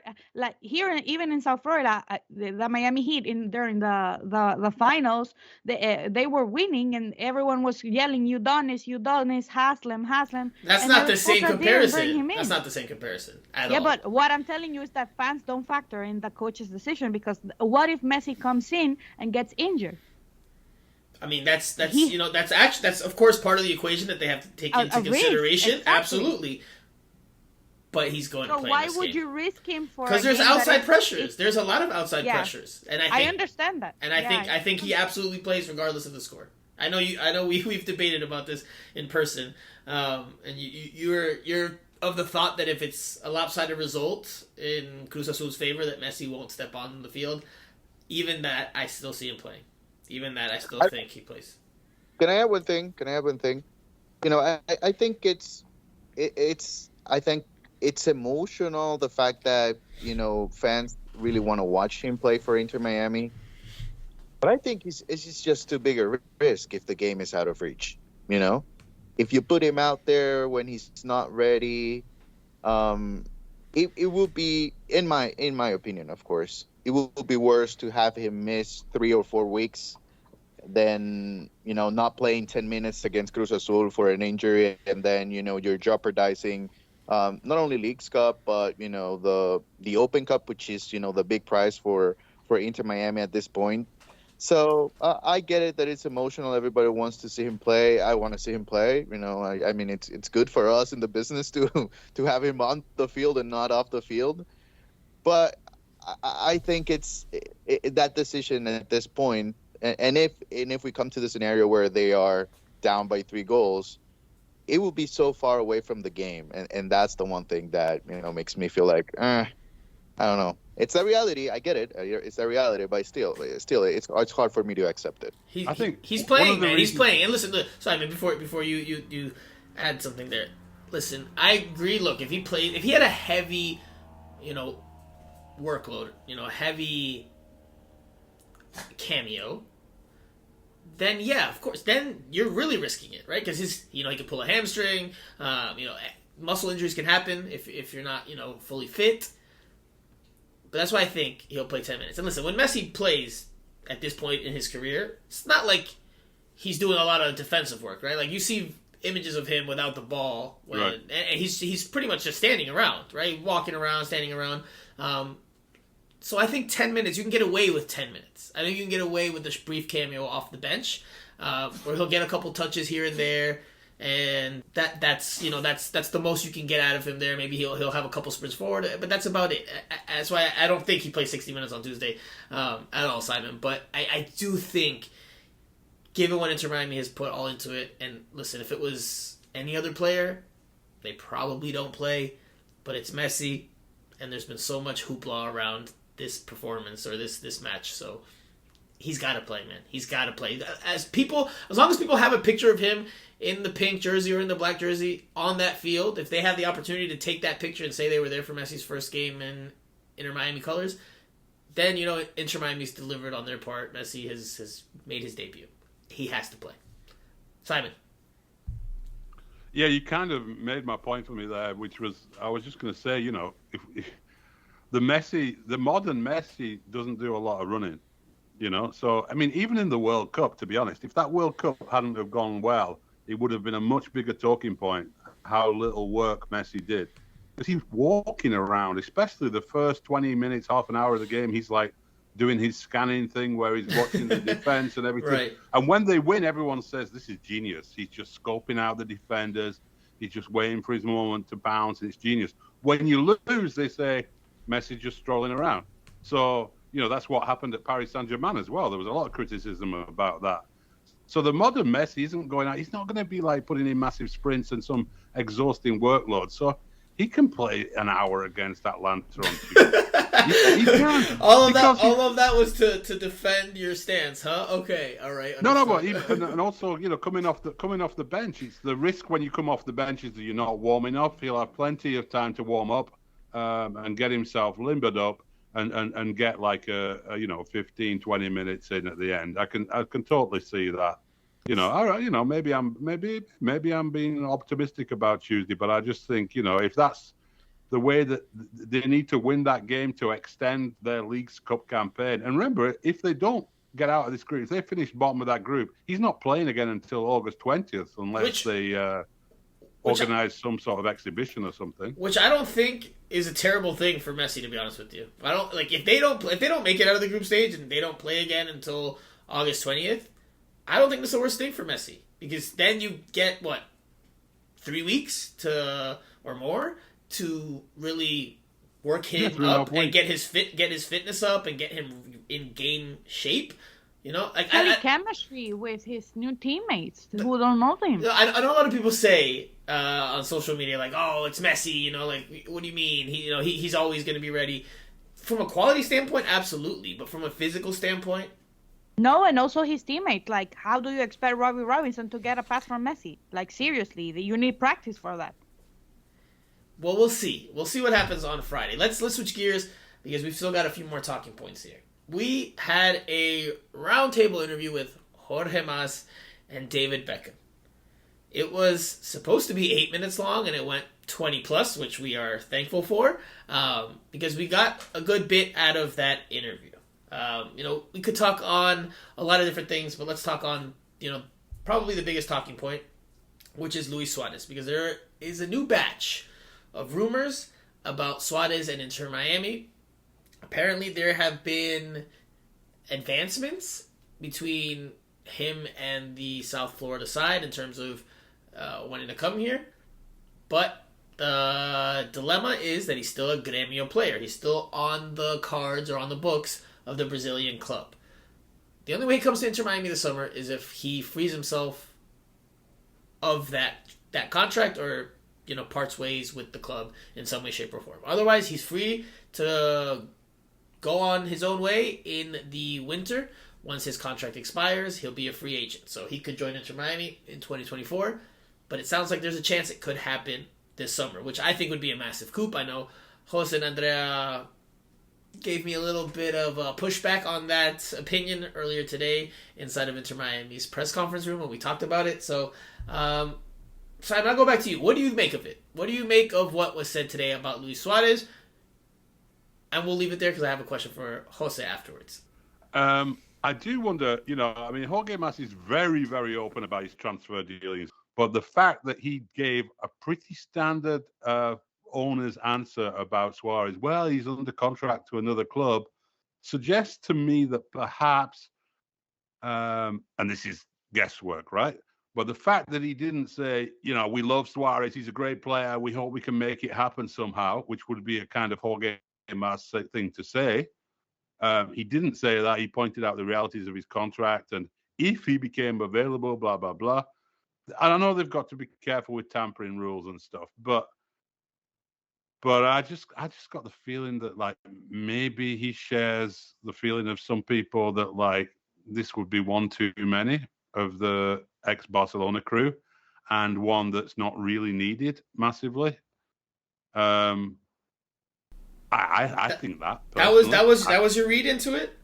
here, even in South Florida, the Miami Heat during the finals, they were winning and everyone was yelling, Udonis, Haslem. That's not the same comparison. That's not the same comparison at all. Yeah, but what I'm telling you is that fans don't factor in the coach's decision, because what if Messi comes in and gets injured? I mean, that's of course part of the equation that they have to take into consideration. Exactly. Absolutely. But he's going to play. So why would you risk him for? Because there's outside pressures. There's a lot of outside pressures, and I understand that. And I think he absolutely plays regardless of the score. I know we've debated about this in person, and you're of the thought that if it's a lopsided result in Cruz Azul's favor, that Messi won't step on the field. Even that, I still see him playing. even that, I still think he plays. Can I add one thing? You know, I think I think it's emotional, the fact that, you know, fans really want to watch him play for Inter Miami. But I think it's just too big a risk if the game is out of reach. You know, if you put him out there when he's not ready, it will be, in my opinion, of course, it will be worse to have him miss 3 or 4 weeks than, you know, not playing 10 minutes against Cruz Azul for an injury, and then, you know, you're jeopardizing not only Leagues Cup, but, you know, the Open Cup, which is, you know, the big prize for Inter Miami at this point. So I get it that it's emotional. Everybody wants to see him play. I want to see him play. You know, I mean, it's good for us in the business to have him on the field and not off the field. But I think it's that decision at this point. And if we come to the scenario where they are down by 3 goals, it will be so far away from the game, and that's the one thing that, you know, makes me feel like, I don't know. It's a reality. I get it. It's a reality, but still, it's hard for me to accept it. I think he's playing, man. He's playing. And listen, Simon, before you add something there. Listen, I agree. Look, if he had a heavy, you know, workload, you know, a heavy cameo, then yeah, of course, then you're really risking it, right? Because he could pull a hamstring. You know, muscle injuries can happen if you're not, you know, fully fit. But that's why I think he'll play 10 minutes. And listen, when Messi plays at this point in his career, it's not like he's doing a lot of defensive work, right? Like, you see images of him without the ball, and he's pretty much just standing around, right? Walking around, standing around. So I think 10 minutes, you can get away with 10 minutes. I think you can get away with this brief cameo off the bench, where he'll get a couple touches here and there. And that's the most you can get out of him there. Maybe he'll have a couple sprints forward, but that's about it. That's why I don't think he plays 60 minutes on Tuesday at all, Simon. But I do think, given what Inter Miami has put all into it, and listen, if it was any other player, they probably don't play. But it's Messi, and there's been so much hoopla around this performance or this match, so he's got to play, man. He's got to play. As long as people have a picture of him in the pink jersey or in the black jersey on that field, if they have the opportunity to take that picture and say they were there for Messi's first game in Inter Miami colors, then, you know, Inter Miami's delivered on their part. Messi has made his debut. He has to play. Simon. Yeah, you kind of made my point for me there, which was, I was just going to say, you know, if the modern Messi doesn't do a lot of running, you know. So, I mean, even in the World Cup, to be honest, if that World Cup hadn't have gone well, it would have been a much bigger talking point how little work Messi did. Because he's walking around, especially the first 20 minutes, half an hour of the game, he's like doing his scanning thing where he's watching the defense and everything. Right. And when they win, everyone says this is genius. He's just scoping out the defenders. He's just waiting for his moment to bounce, and it's genius. When you lose, they say Messi just strolling around. So, you know, that's what happened at Paris Saint-Germain as well. There was a lot of criticism about that. So the modern Messi isn't going out. He's not going to be like putting in massive sprints and some exhausting workload. So he can play an hour against Atlanta on Tuesday. he can. All of that was to defend your stance, huh? Okay, all right. No, but and also, you know, coming off the bench, it's the risk when you come off the bench is that you're not warming up. He'll have plenty of time to warm up and get himself limbered up. And get like a 15, 20 minutes in at the end. I can totally see that. You know, all right, you know, maybe I'm being optimistic about Tuesday, but I just think, you know, if that's the way that they need to win that game to extend their Leagues Cup campaign. And remember, if they don't get out of this group, if they finish bottom of that group, he's not playing again until August 20th unless they organize some sort of exhibition or something. Which I don't think is a terrible thing for Messi, to be honest with you. I don't like if they don't make it out of the group stage and they don't play again until August 20th. I don't think that's the worst thing for Messi, because then you get 3 weeks or more to really work him up and get his fitness up and get him in game shape. You know, like chemistry with his new teammates who don't know him. I know a lot of people say on social media, like, "Oh, it's Messi." You know, like, what do you mean? He's always going to be ready. From a quality standpoint, absolutely, but from a physical standpoint, No, and also his teammates. Like, how do you expect Robbie Robinson to get a pass from Messi? Like, seriously, you need practice for that. Well, we'll see. We'll see what happens on Friday. Let's switch gears because we've still got a few more talking points here. We had a roundtable interview with Jorge Mas and David Beckham. It was supposed to be 8 minutes long, and it went 20 plus, which we are thankful for, because we got a good bit out of that interview. We could talk on a lot of different things, but let's talk on, probably the biggest talking point, which is Luis Suarez, because there is a new batch of rumors about Suarez and Inter Miami. Apparently, there have been advancements between him and the South Florida side in terms of wanting to come here. But the dilemma is that he's still a Grêmio player. He's still on the cards or on the books of the Brazilian club. The only way he comes to Inter Miami this summer is if he frees himself of that contract or parts ways with the club in some way, shape, or form. Otherwise, he's free to go on his own way in the winter. Once his contract expires, he'll be a free agent. So he could join Inter Miami in 2024. But it sounds like there's a chance it could happen this summer, which I think would be a massive coup. I know Jose and Andrea gave me a little bit of a pushback on that opinion earlier today inside of Inter Miami's press conference room when we talked about it. So, Simon, I'll go back to you. What do you make of it? What do you make of what was said today about Luis Suarez? And we'll leave it there because I have a question for Jose afterwards. I do wonder, Jorge Mas is very, very open about his transfer dealings. But the fact that he gave a pretty standard owner's answer about Suarez, well, he's under contract to another club, suggests to me that perhaps, and this is guesswork, right? But the fact that he didn't say, we love Suarez, he's a great player, we hope we can make it happen somehow, which would be a kind of Jorge Mas thing to say. He didn't say that. He pointed out the realities of his contract and if he became available, blah, blah, blah. I know they've got to be careful with tampering rules and stuff, but I just got the feeling that maybe he shares the feeling of some people that this would be one too many of the ex-Barcelona crew and one that's not really needed massively. I think that was your read into it.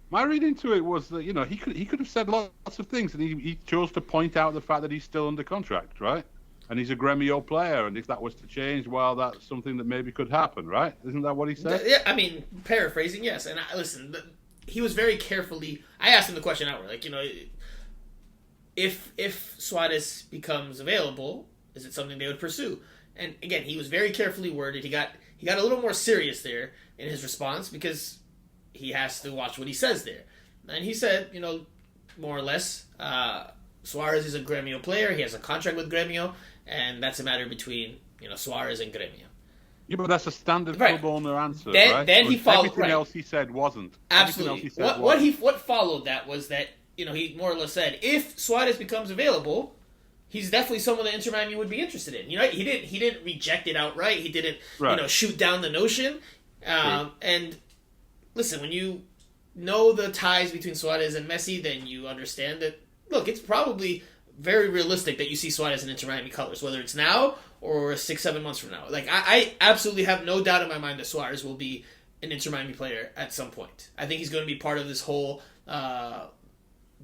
My read into it was that he could have said lots of things, and he chose to point out the fact that he's still under contract, right? And he's a Grêmio player, and if that was to change, well, that's something that maybe could happen, right? Isn't that what he said? Yeah, I mean, paraphrasing, yes. And listen, he was very carefully. I asked him the question outright, if Suarez becomes available, is it something they would pursue? And again, he was very carefully worded. He got a little more serious there in his response because he has to watch what he says there. And he said, more or less, Suarez is a Grêmio player. He has a contract with Grêmio, and that's a matter between, Suarez and Grêmio. Yeah, but that's a standard club owner answer, right? Then he followed. Everything else he said wasn't. Absolutely. What followed that was that, he more or less said, if Suarez becomes available, he's definitely someone that Inter Miami would be interested in. He didn't reject it outright. He didn't, shoot down the notion. And listen, when you know the ties between Suarez and Messi, then you understand that, look, it's probably very realistic that you see Suarez in Inter Miami colors, whether it's now or 6-7 months from now. I absolutely have no doubt in my mind that Suarez will be an Inter Miami player at some point. I think he's going to be part of this whole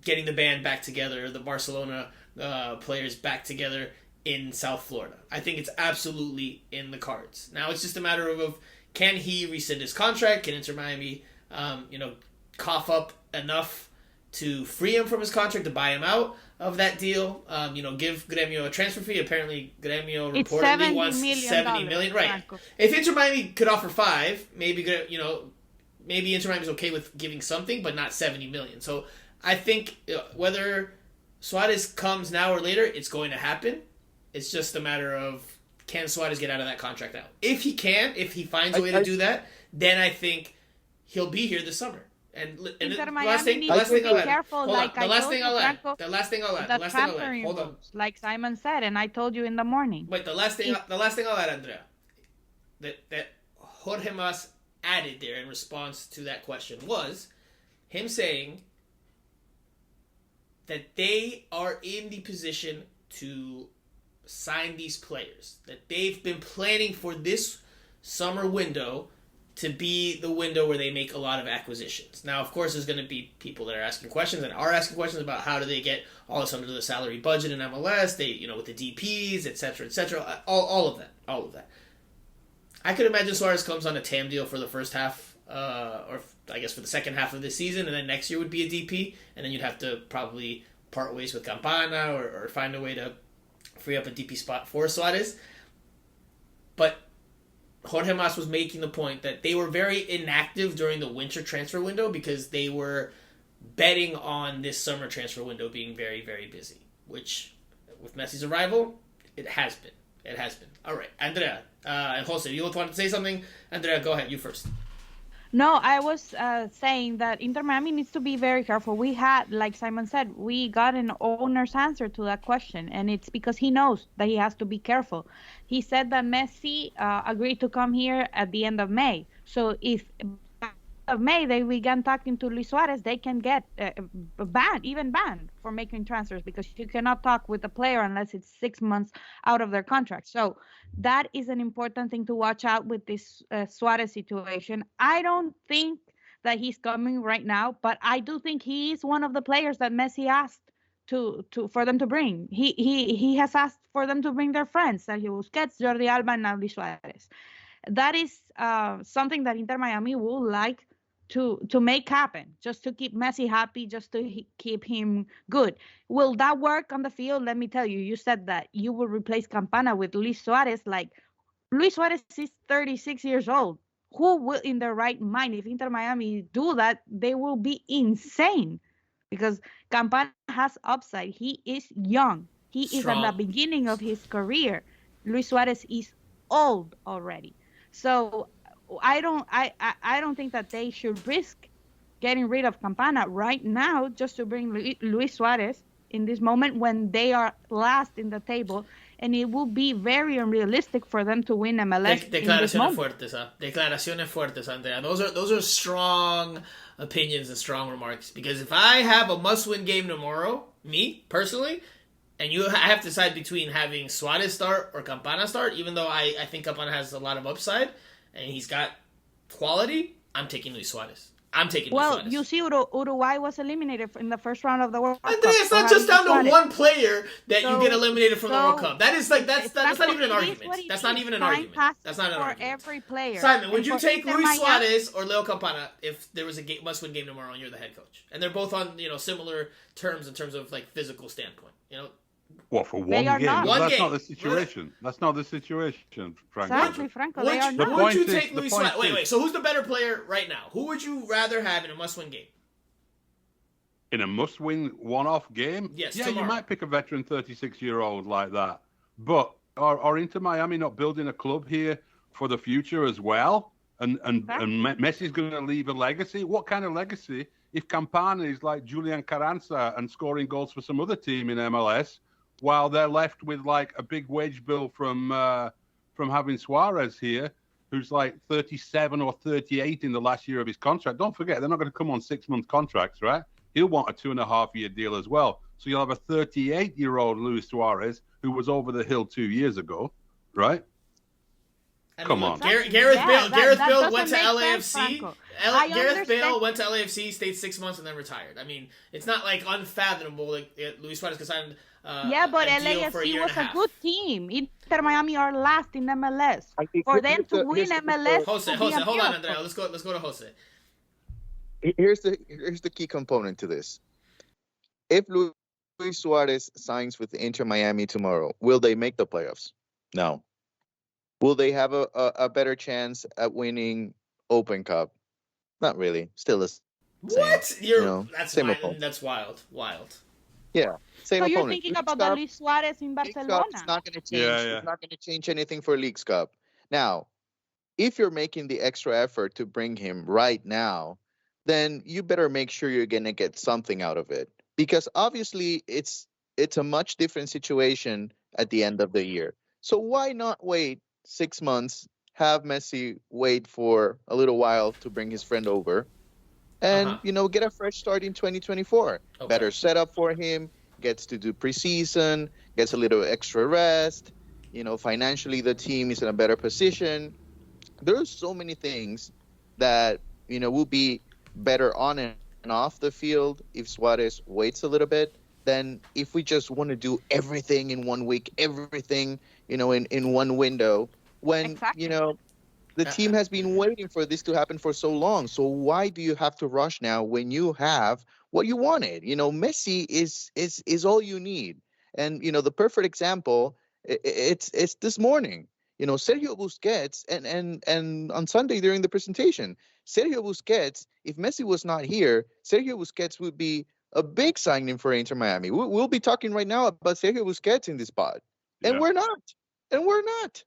getting the band back together, the Barcelona players back together in South Florida. I think it's absolutely in the cards. Now it's just a matter of can he rescind his contract? Can Inter Miami, cough up enough to free him from his contract, to buy him out of that deal? Give Grêmio a transfer fee. Apparently, Grêmio reportedly wants $70 million. Right. Franco. If Inter Miami could offer $5 million, maybe Inter Miami's okay with giving something, but not $70 million. So I think whether Suarez comes now or later, it's going to happen. It's just a matter of, can Suarez get out of that contract now? If he can, if he finds a way to do that, then I think he'll be here this summer. And the last thing I'll add. The last thing I'll add. Hold on. Like Simon said, and I told you in the morning. Wait, the last thing I'll add, Andrea, that Jorge Mas added there in response to that question was him saying that they are in the position to sign these players, that they've been planning for this summer window to be the window where they make a lot of acquisitions. Now, of course, there's going to be people that are asking questions and are asking questions about how do they get all this under the salary budget in MLS, they, with the DPs, etc., all of that. I could imagine Suarez comes on a TAM deal for the first half, or I guess for the second half of the season, and then next year would be a DP, and then you'd have to probably part ways with Campana or find a way to free up a DP spot for Suarez. But Jorge Mas was making the point that they were very inactive during the winter transfer window because they were betting on this summer transfer window being very, very busy, which with Messi's arrival, it has been. It has been. All right, Andrea and Jose, you wanted to say something? Andrea, go ahead. You first. No, I was saying that Inter Miami needs to be very careful. We had, like Simon said, we got an owner's answer to that question, and it's because he knows that he has to be careful. He said that Messi agreed to come here at the end of May. So if of May they began talking to Luis Suarez, they can get banned for making transfers because you cannot talk with a player unless it's 6 months out of their contract. So that is an important thing to watch out with this Suarez situation. I don't think that he's coming right now, but I do think he is one of the players that Messi asked for them to bring. He has asked for them to bring their friends, Sergio Busquets, Jordi Alba, and now Luis Suarez. That is something that Inter Miami will like to make happen, just to keep Messi happy, just to keep him good. Will that work on the field? Let me tell you, you said that you will replace Campana with Luis Suarez. Like, Luis Suarez is 36 years old. Who will, in their right mind, if Inter Miami do that, they will be insane because Campana has upside. He is young. He is at the beginning of his career. Luis Suarez is old already. So I don't think that they should risk getting rid of Campana right now just to bring Luis Suarez in this moment when they are last in the table, and it will be very unrealistic for them to win MLS. Declaraciones fuertes, Declaraciones fuertes, Andrea. Those are strong opinions and strong remarks. Because if I have a must-win game tomorrow, me personally, and I have to decide between having Suarez start or Campana start, even though I think Campana has a lot of upside and he's got quality, I'm taking Luis Suarez. Well, you see, Uruguay was eliminated in the first round of the World Cup. Andrea, it's not just down to one player that you get eliminated from the World Cup. That is that's not even an argument. That's not even an argument. That's not an argument. For every player. Simon, would you take Luis Suarez or Leo Campana if there was a must-win game tomorrow and you're the head coach? And they're both on similar terms in terms of like physical standpoint. What, for one game? That's not the situation. That's not the situation, Franco. Exactly, Franco. Would you take Luis Suarez? Wait. So who's the better player right now? Who would you rather have in a must-win game? In a must-win one-off game? Yes, yeah, tomorrow. You might pick a veteran 36-year-old like that. But are Inter Miami not building a club here for the future as well? And Messi's going to leave a legacy? What kind of legacy if Campana is like Julian Carranza and scoring goals for some other team in MLS, while they're left with like a big wage bill from having Suarez here, who's like 37 or 38 in the last year of his contract? Don't forget, they're not going to come on 6-month contracts, right? He'll want a 2.5-year deal as well. So you'll have a 38-year-old Luis Suarez who was over the hill 2 years ago, right? Come on. Gareth Bale went to LAFC. Gareth Bale went to LAFC, stayed 6 months, and then retired. I mean, it's not like unfathomable that Luis Suarez could sign but LAFC was a good team. Inter Miami are last in MLS. For them to win MLS. Jose, hold on, Andrea. Let's go to Jose. Here's the key component to this. If Luis Suarez signs with Inter Miami tomorrow, will they make the playoffs? No. Will they have a better chance at winning Open Cup? Not really. Still the same. What? That's wild. Yeah. Same so opponent. You're thinking about the Luis Suarez in Barcelona? It's not going to change. It's not going to change anything for Leagues Cup. Now, if you're making the extra effort to bring him right now, then you better make sure you're going to get something out of it. Because obviously it's a much different situation at the end of the year. So why not wait 6 months, have Messi wait for a little while to bring his friend over, and get a fresh start in 2024. Okay. Better setup for him. Gets to do preseason. Gets a little extra rest. Financially, the team is in a better position. There are so many things that will be better on and off the field if Suarez waits a little bit than if we just want to do everything in 1 week, everything in one window. When Exactly. the team has been waiting for this to happen for so long. So why do you have to rush now when you have what you wanted? Messi is all you need. And the perfect example, it's this morning. Sergio Busquets and on Sunday during the presentation, Sergio Busquets, if Messi was not here, Sergio Busquets would be a big signing for Inter Miami. We'll be talking right now about Sergio Busquets in this pod. And Yeah. we're not. And we're not.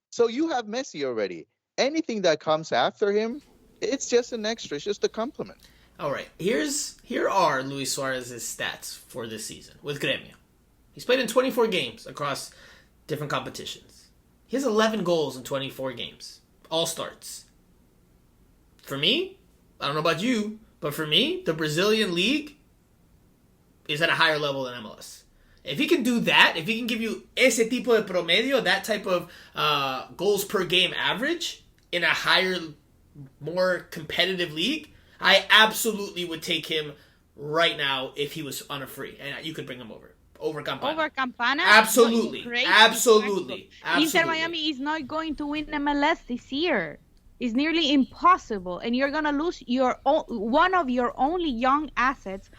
So you have Messi already. Anything that comes after him, it's just an extra. It's just a compliment. All right. Here are Luis Suarez's stats for this season with Gremio. He's played in 24 games across different competitions. He has 11 goals in 24 games. All starts. For me, I don't know about you, but for me, the Brazilian league is at a higher level than MLS. If he can do that, if he can give you ese tipo de promedio, that type of goals per game average in a higher, more competitive league, I absolutely would take him right now if he was on a free. And you could bring him over Campana. Over Campana? Absolutely. No, crazy. Absolutely. Inter Miami is not going to win MLS this year. It's nearly impossible. And you're going to lose one of your only young assets.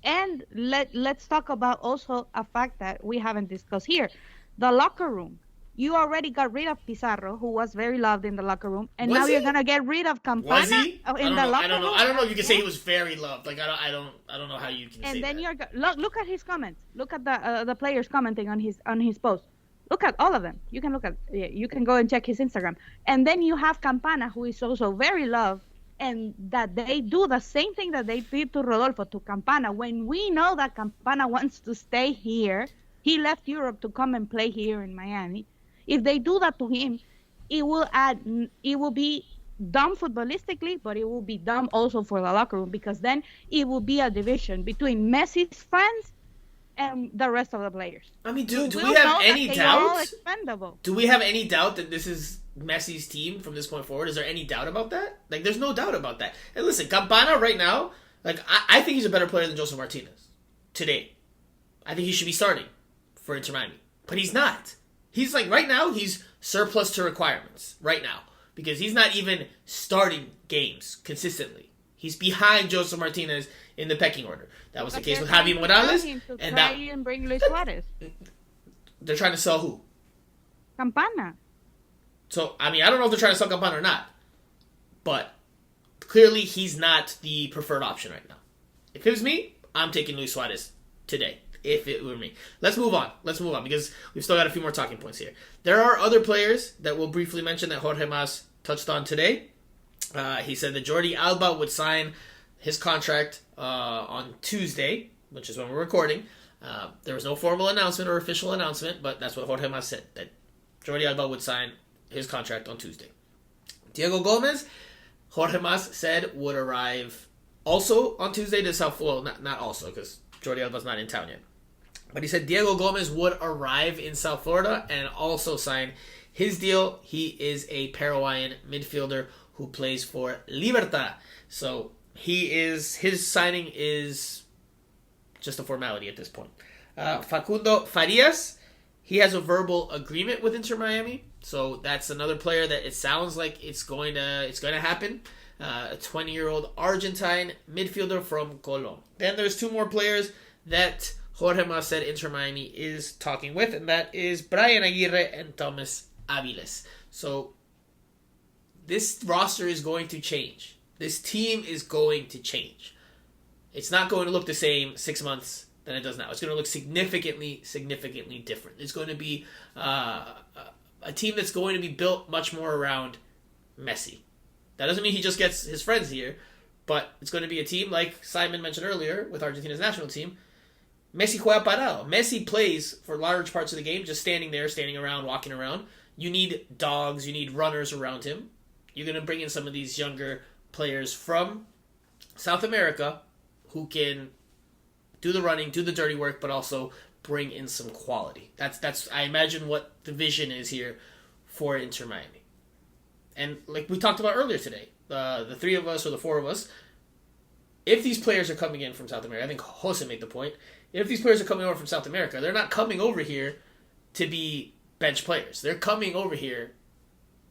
And let's talk about also a fact that we haven't discussed here. The locker room. You already got rid of Pizarro, who was very loved in the locker room, and now you're gonna get rid of Campana Was he? in the locker room. I don't know if you can say he was very loved. Like I don't know how you can say And then that. look at his comments. Look at the players commenting on his post. Look at all of them. You can you can go and check his Instagram. And then you have Campana, who is also very loved, and that they do the same thing that they did to Rodolfo, to Campana. When we know that Campana wants to stay here, he left Europe to come and play here in Miami. If they do that to him, it will be dumb footballistically, but it will be dumb also for the locker room, because then it will be a division between Messi's fans and the rest of the players. I mean, do we have any doubt? Expendable. Do we have any doubt that this is Messi's team from this point forward? Is there any doubt about that? Like, there's no doubt about that. And listen, Campana right now, like, I think he's a better player than Joseph Martinez today. I think he should be starting for Inter Miami, but he's not. He's like, right now, he's surplus to requirements right now, because he's not even starting games consistently. He's behind Joseph Martinez in the pecking order. That was the case with Javi Morales, and that and bring Luis Suarez. They're trying to sell who? Campana. So, I mean, I don't know if they're trying to sell Campana or not, but clearly he's not the preferred option right now. If it was me, I'm taking Luis Suarez today. If it were me. Let's move on, because we've still got a few more talking points here. There are other players that we'll briefly mention that Jorge Mas touched on today. He said that Jordi Alba would sign his contract on Tuesday, which is when we're recording. There was no formal announcement or official announcement, but that's what Jorge Mas said, that Jordi Alba would sign his contract on Tuesday. Diego Gomez, Jorge Mas said, would arrive also on Tuesday to South Florida. Well, not also, because Jordi Alba's not in town yet. But he said Diego Gomez would arrive in South Florida and also sign his deal. He is a Paraguayan midfielder who plays for Libertad. So his signing is just a formality at this point. Facundo Farias, he has a verbal agreement with Inter Miami. So that's another player that it sounds like it's going to happen. A 20-year-old Argentine midfielder from Colón. Then there's two more players that Jorge Mas said Inter Miami is talking with, and that is Brian Aguirre and Thomas Aviles. So this roster is going to change. This team is going to change. It's not going to look the same 6 months than it does now. It's going to look significantly different. It's going to be a team that's going to be built much more around Messi. That doesn't mean he just gets his friends here, but it's going to be a team, like Simon mentioned earlier, with Argentina's national team. Messi juega parado. Messi plays for large parts of the game, just standing there, standing around, walking around. You need dogs, you need runners around him. You're going to bring in some of these younger players from South America who can do the running, do the dirty work, but also bring in some quality. That's I imagine what the vision is here for Inter Miami. And like we talked about earlier today, the three of us or the four of us, if these players are coming in from South America, I think Jose made the point, if these players are coming over from South America, they're not coming over here to be bench players. They're coming over here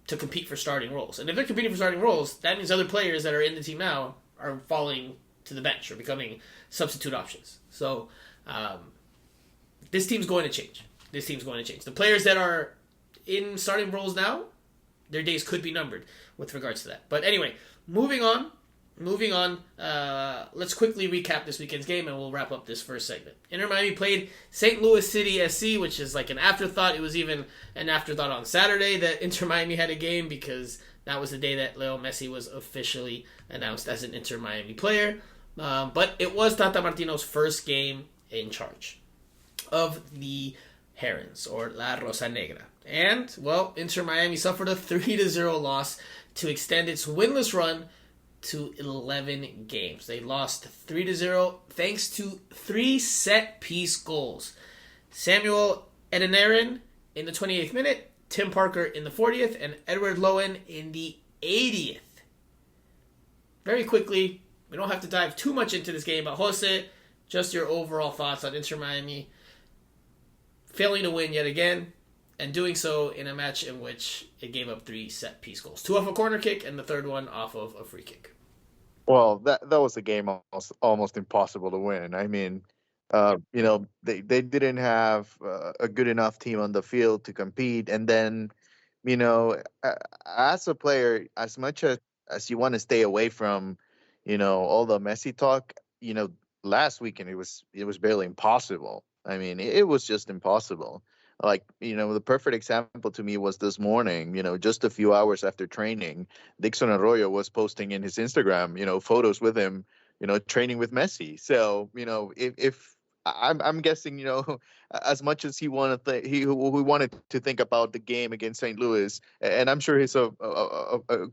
to compete for starting roles. And if they're competing for starting roles, that means other players that are in the team now are falling to the bench or becoming substitute options. So this team's going to change. The players that are in starting roles now, their days could be numbered with regards to that. But anyway, moving on. Let's quickly recap this weekend's game and we'll wrap up this first segment. Inter Miami played St. Louis City SC, which is like an afterthought. It was even an afterthought on Saturday that Inter Miami had a game because that was the day that Lionel Messi was officially announced as an Inter Miami player. But it was Tata Martino's first game in charge of the Herons, or La Rosa Negra. And, well, Inter Miami suffered a 3-0 loss to extend its winless run to 11 games. They lost 3-0 thanks to 3 set-piece goals. Samuel Edenaren in the 28th minute, Tim Parker in the 40th, and Edward Lowen in the 80th. Very quickly, we don't have to dive too much into this game, but Jose, just your overall thoughts on Inter Miami failing to win yet again, and doing so in a match in which it gave up 3 set-piece goals. 2 off a corner kick, and the third one off of a free kick. Well, that was a game almost impossible to win. I mean, they didn't have a good enough team on the field to compete. And then, as a player, as much as you want to stay away from, all the Messi talk, last weekend it was barely impossible. I mean, it was just impossible. Like, the perfect example to me was this morning, just a few hours after training, Dixon Arroyo was posting in his Instagram, photos with him, training with Messi. So, if I'm guessing, as much as he wanted to think about the game against St. Louis, and I'm sure he's a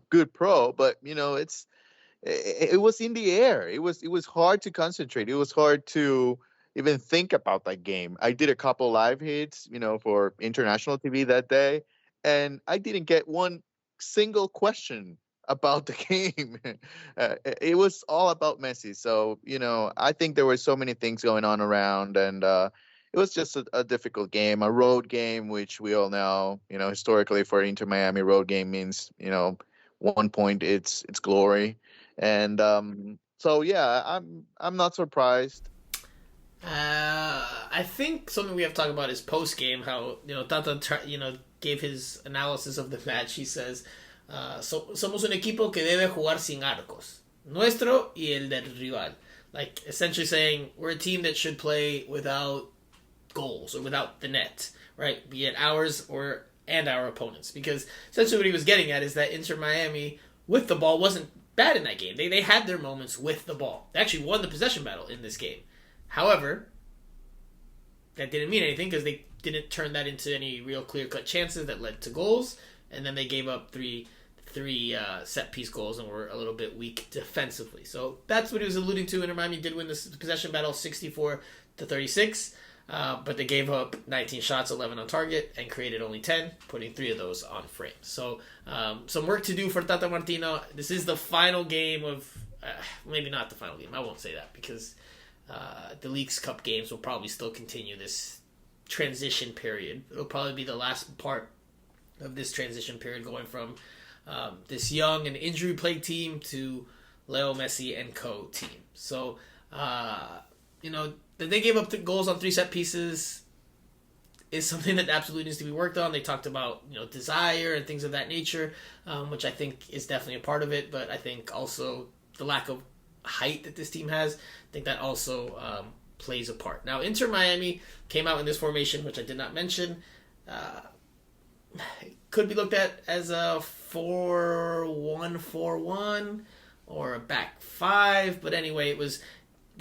good pro, but, it was in the air. It was hard to concentrate. It was hard to even think about that game. I did a couple live hits, for international TV that day, and I didn't get one single question about the game. It was all about Messi. So, I think there were so many things going on around, and it was just a difficult game, a road game, which we all know, historically for Inter Miami, road game means, 1 point, it's glory. And so, yeah, I'm not surprised. I think something we have to talk about is post game. How Tata gave his analysis of the match. He says, "Somos un equipo que debe jugar sin arcos, nuestro y el del rival." Like essentially saying we're a team that should play without goals or without the net, right? Be it ours and our opponents. Because essentially what he was getting at is that Inter Miami with the ball wasn't bad in that game. They had their moments with the ball. They actually won the possession battle in this game. However, that didn't mean anything because they didn't turn that into any real clear-cut chances that led to goals, and then they gave up three set-piece goals and were a little bit weak defensively. So that's what he was alluding to. Inter Miami did win this possession battle 64-36, but they gave up 19 shots, 11 on target, and created only 10, putting 3 of those on frame. So some work to do for Tata Martino. This is the final game of... maybe not the final game. I won't say that because... the Leagues Cup games will probably still continue this transition period. It'll probably be the last part of this transition period going from this young and injury-plagued team to Leo Messi and co team. So, that they gave up goals on 3 set pieces is something that absolutely needs to be worked on. They talked about, desire and things of that nature, which I think is definitely a part of it, but I think also the lack of height that this team has, I think that also plays a part. Now, Inter Miami came out in this formation, which I did not mention. It could be looked at as a 4-1-4-1 or a back 5, but anyway, we'll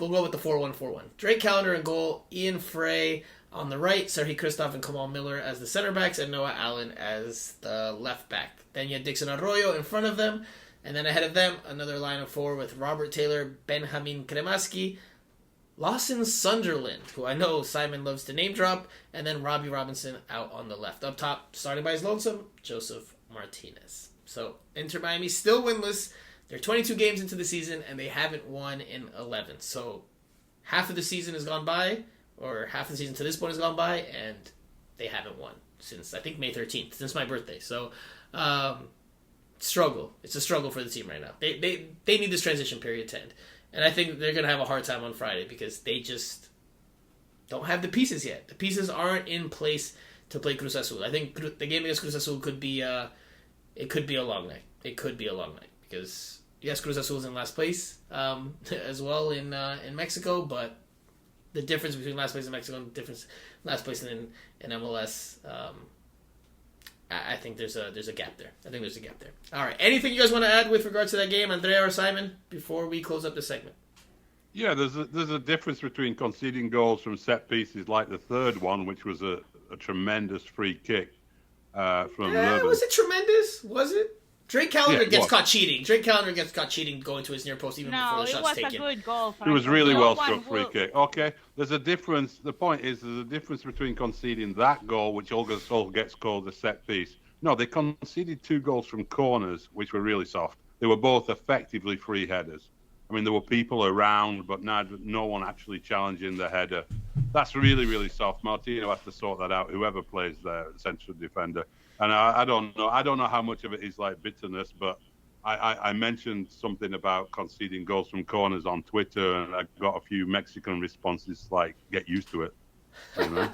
go with the 4-1-4-1. Drake Callender in goal, Ian Frey on the right, Serhi Kristoff and Kamal Miller as the center backs, and Noah Allen as the left back. Then you had Dixon Arroyo in front of them, And then ahead of them, another line of 4 with Robert Taylor, Benjamin Kremaski, Lawson Sunderland, who I know Simon loves to name drop, and then Robbie Robinson out on the left. Up top, starting by his lonesome, Joseph Martinez. So Inter Miami still winless. They're 22 games into the season, and they haven't won in 11. So half of the season has gone by, or half of the season to this point has gone by, and they haven't won since, I think, May 13th, since my birthday. So, struggle. It's a struggle for the team right now. They need this transition period to end. And I think they're going to have a hard time on Friday because they just don't have the pieces yet. The pieces aren't in place to play Cruz Azul. I think the game against Cruz Azul could be a long night. It could be a long night because, yes, Cruz Azul is in last place as well in Mexico, but the difference between last place in Mexico and the difference last place in MLS, I think there's a gap there. All right. Anything you guys want to add with regards to that game, Andrea or Simon, before we close up this segment? Yeah, there's a difference between conceding goals from set pieces, like the third one, which was a tremendous free kick from Leuven. Was it tremendous? Was it? Drake Callender gets well, caught cheating. Drake Callender gets caught cheating going to his near post even before the shot's taken. No, it was a good goal. It was really well struck free kick. Okay, there's a difference. The point is there's a difference between conceding that goal, which also gets called a set piece. No, they conceded 2 goals from corners, which were really soft. They were both effectively free headers. I mean, there were people around, but no one actually challenging the header. That's really, really soft. Martino has to sort that out, whoever plays there, central defender. And I don't know. I don't know how much of it is like bitterness, but I mentioned something about conceding goals from corners on Twitter, and I got a few Mexican responses like, "Get used to it." You know?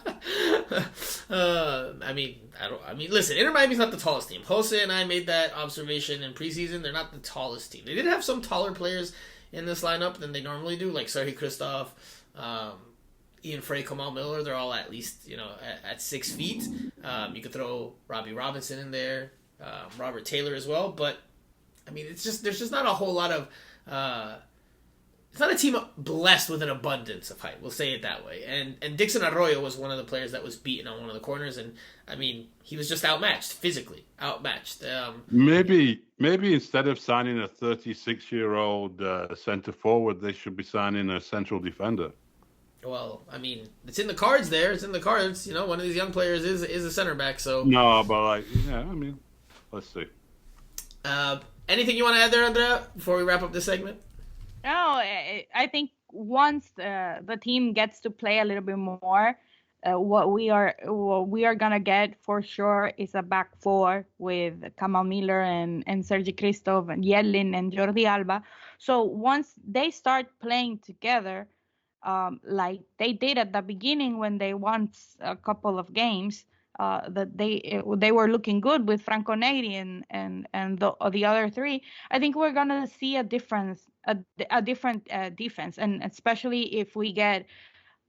Listen, Inter Miami's not the tallest team. Jose and I made that observation in preseason. They're not the tallest team. They did have some taller players in this lineup than they normally do, like Sergio Kristoff, Ian Frey, Kamal Miller. They're all at least, at 6 feet. You could throw Robbie Robinson in there, Robert Taylor as well. But, I mean, there's just not a whole lot of... it's not a team blessed with an abundance of height. We'll say it that way. And Dixon Arroyo was one of the players that was beaten on one of the corners. And, I mean, he was just outmatched, physically outmatched. Maybe instead of signing a 36-year-old center forward, they should be signing a central defender. Well, I mean, it's in the cards there. It's in the cards. One of these young players is a center back. So no, but let's see. Anything you want to add there, Andrea, before we wrap up this segment? No, I think once the team gets to play a little bit more, what we are gonna get for sure is a back 4 with Kamal Miller and Sergi Christoph and Yedlin and Jordi Alba. So once they start playing together, like they did at the beginning when they won a couple of games, that they were looking good with Franco Negri and the other 3. I think we're gonna see a different defense, and especially if we get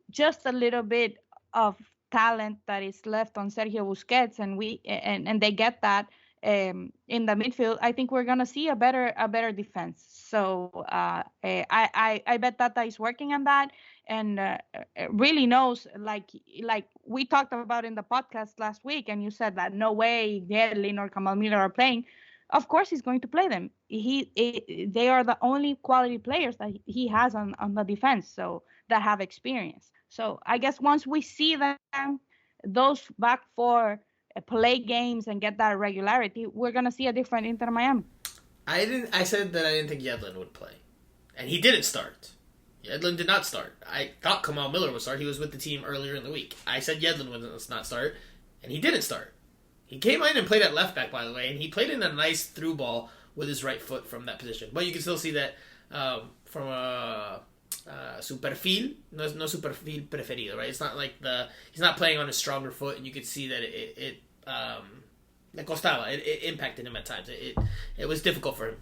just a little bit of talent that is left on Sergio Busquets, and they get that in the midfield. I think we're gonna see a better defense. So I bet Tata is working on that and really knows, like we talked about in the podcast last week, and you said that no way Yedlin or Kamal Miller are playing. Of course he's going to play them. They are the only quality players that he has on the defense, so that have experience. So I guess once we see them, those back 4 play games and get that regularity, we're gonna see a different Inter Miami. I said that I didn't think Yedlin would play, and he didn't start. Yedlin did not start. I thought Kamal Miller would start. He was with the team earlier in the week. I said Yedlin would not start, and he didn't start. He came in and played at left back, by the way, and he played in a nice through ball with his right foot from that position. But you can still see that from su perfil, no su perfil preferido, right? It's not like he's not playing on his stronger foot, and you could see that it costaba. It impacted him at times. It was difficult for him.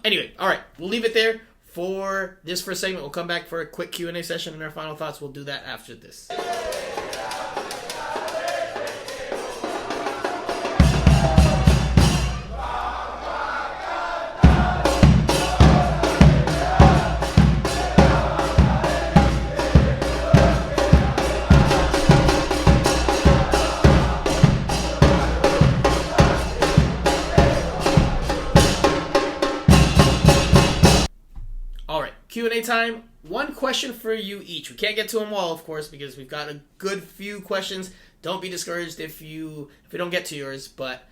Anyway, all right, we'll leave it there for this first segment. We'll come back for a quick Q&A session and our final thoughts. We'll do that after this. Q&A time. One question for you each. We can't get to them all, of course, because we've got a good few questions. Don't be discouraged if we don't get to yours, but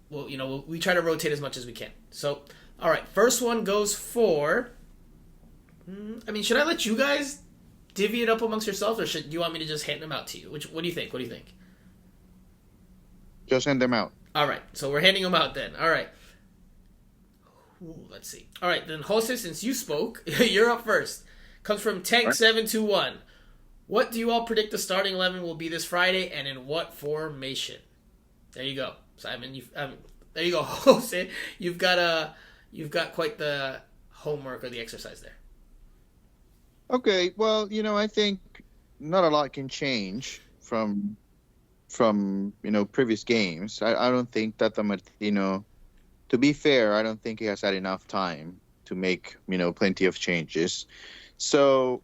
we try to rotate as much as we can. So, all right, first one goes for. Should I let you guys divvy it up amongst yourselves, or do you want me to just hand them out to you? What do you think? Just hand them out. All right, so we're handing them out then. All right. Ooh, let's see. All right, then Jose, since you spoke, you're up first. Comes from Tank721. What do you all predict the starting 11 will be this Friday, and in what formation? There you go, Simon. There you go, Jose. You've got quite the homework or the exercise there. Okay, well, I think not a lot can change from previous games. I don't think that to be fair, I don't think he has had enough time to make plenty of changes. So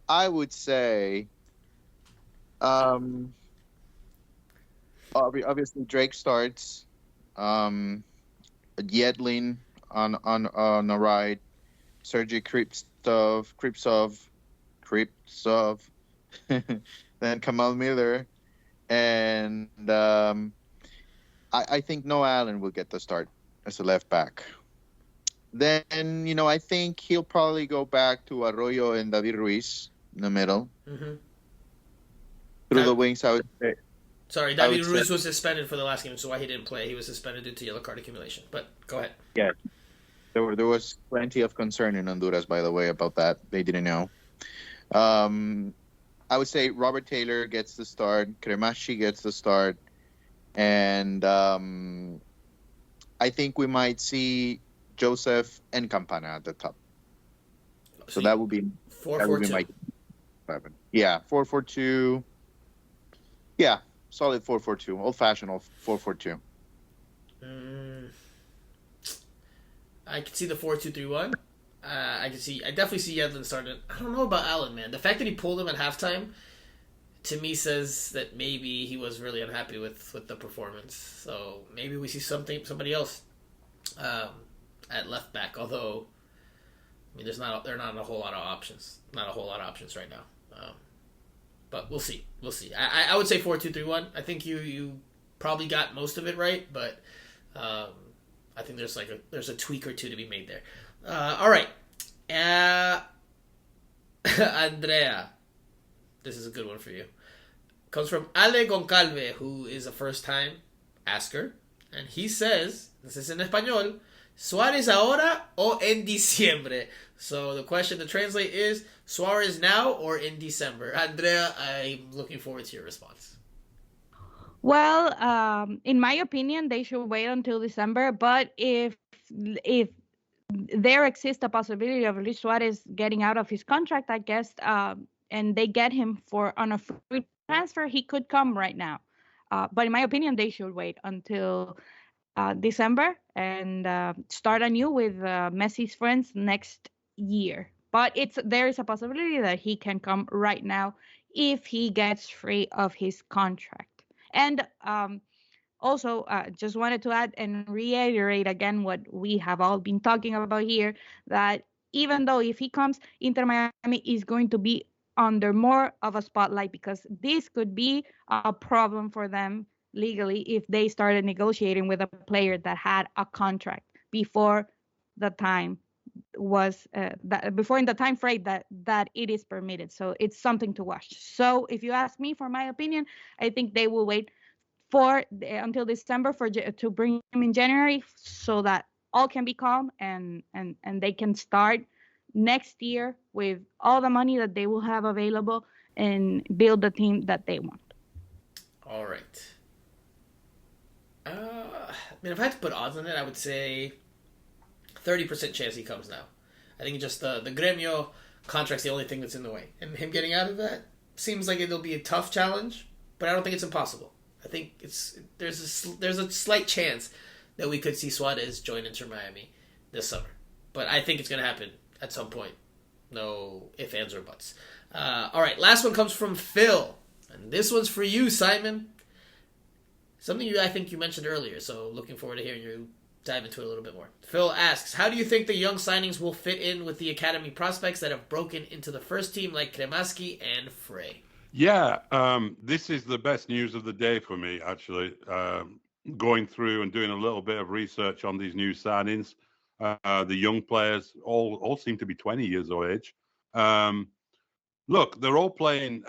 I would say, obviously Drake starts, Yedlin on the right, Sergei Kripsov, then Kamal Miller, and I think Noah Allen will get the start as a left back. Then, I think he'll probably go back to Arroyo and David Ruiz in the middle. Mm-hmm. Through the wings, I would say. Sorry, David Ruiz was suspended for the last game, so why he didn't play. He was suspended due to yellow card accumulation. But go ahead. Yeah. There was plenty of concern in Honduras, by the way, about that. They didn't know. I would say Robert Taylor gets the start. Cremachi gets the start. And I think we might see Joseph and Campana at the top. So that would be 4-4-2. 4-4-2. Yeah, solid 4-4-2. Old-fashioned 4-4-2. I could see the 4-2-3-1. I definitely see Yedlin starting. I don't know about Allen, man. The fact that he pulled him at halftime, to me, says that maybe he was really unhappy with the performance. So maybe we see somebody else at left back. Although, there are not a whole lot of options. Not a whole lot of options right now. But we'll see. I would say 4-2-3-1. I think you probably got most of it right, but I think there's a tweak or two to be made there. All right, Andrea, this is a good one for you. Comes from Ale Goncalve, who is a first-time asker, and he says, this is in español, Suarez ahora o en diciembre? So the question to translate is, Suarez now or in December? Andrea, I'm looking forward to your response. Well, in my opinion, they should wait until December. But if there exists a possibility of Luis Suarez getting out of his contract, I guess, and they get him on a free transfer, he could come right now. But in my opinion, they should wait until December and start anew with Messi's friends next year. But there is a possibility that he can come right now if he gets free of his contract. And also, just wanted to add and reiterate again what we have all been talking about here, that even though if he comes, Inter Miami is going to be under more of a spotlight, because this could be a problem for them legally if they started negotiating with a player that had a contract before the time was before in the time frame that it is permitted. So it's something to watch. So if you ask me, for my opinion, I think they will wait until December to bring him in January, so that all can be calm and they can start next year with all the money that they will have available and build the team that they want. All right. If I had to put odds on it, I would say 30% chance he comes now. I think just the Gremio contract's the only thing that's in the way. And him getting out of that seems like it'll be a tough challenge, but I don't think it's impossible. I think there's a slight chance that we could see Suarez join Inter Miami this summer. But I think it's going to happen at some point. No ifs, ands, or buts. All right, last one comes from Phil. And this one's for you, Simon. Something I think you mentioned earlier, so looking forward to hearing dive into it a little bit more. Phil asks, how do you think the young signings will fit in with the academy prospects that have broken into the first team like Kremaski and Frey? Yeah, this is the best news of the day for me, actually. Going through and doing a little bit of research on these new signings. The young players all seem to be 20 years of age. Look, they're all playing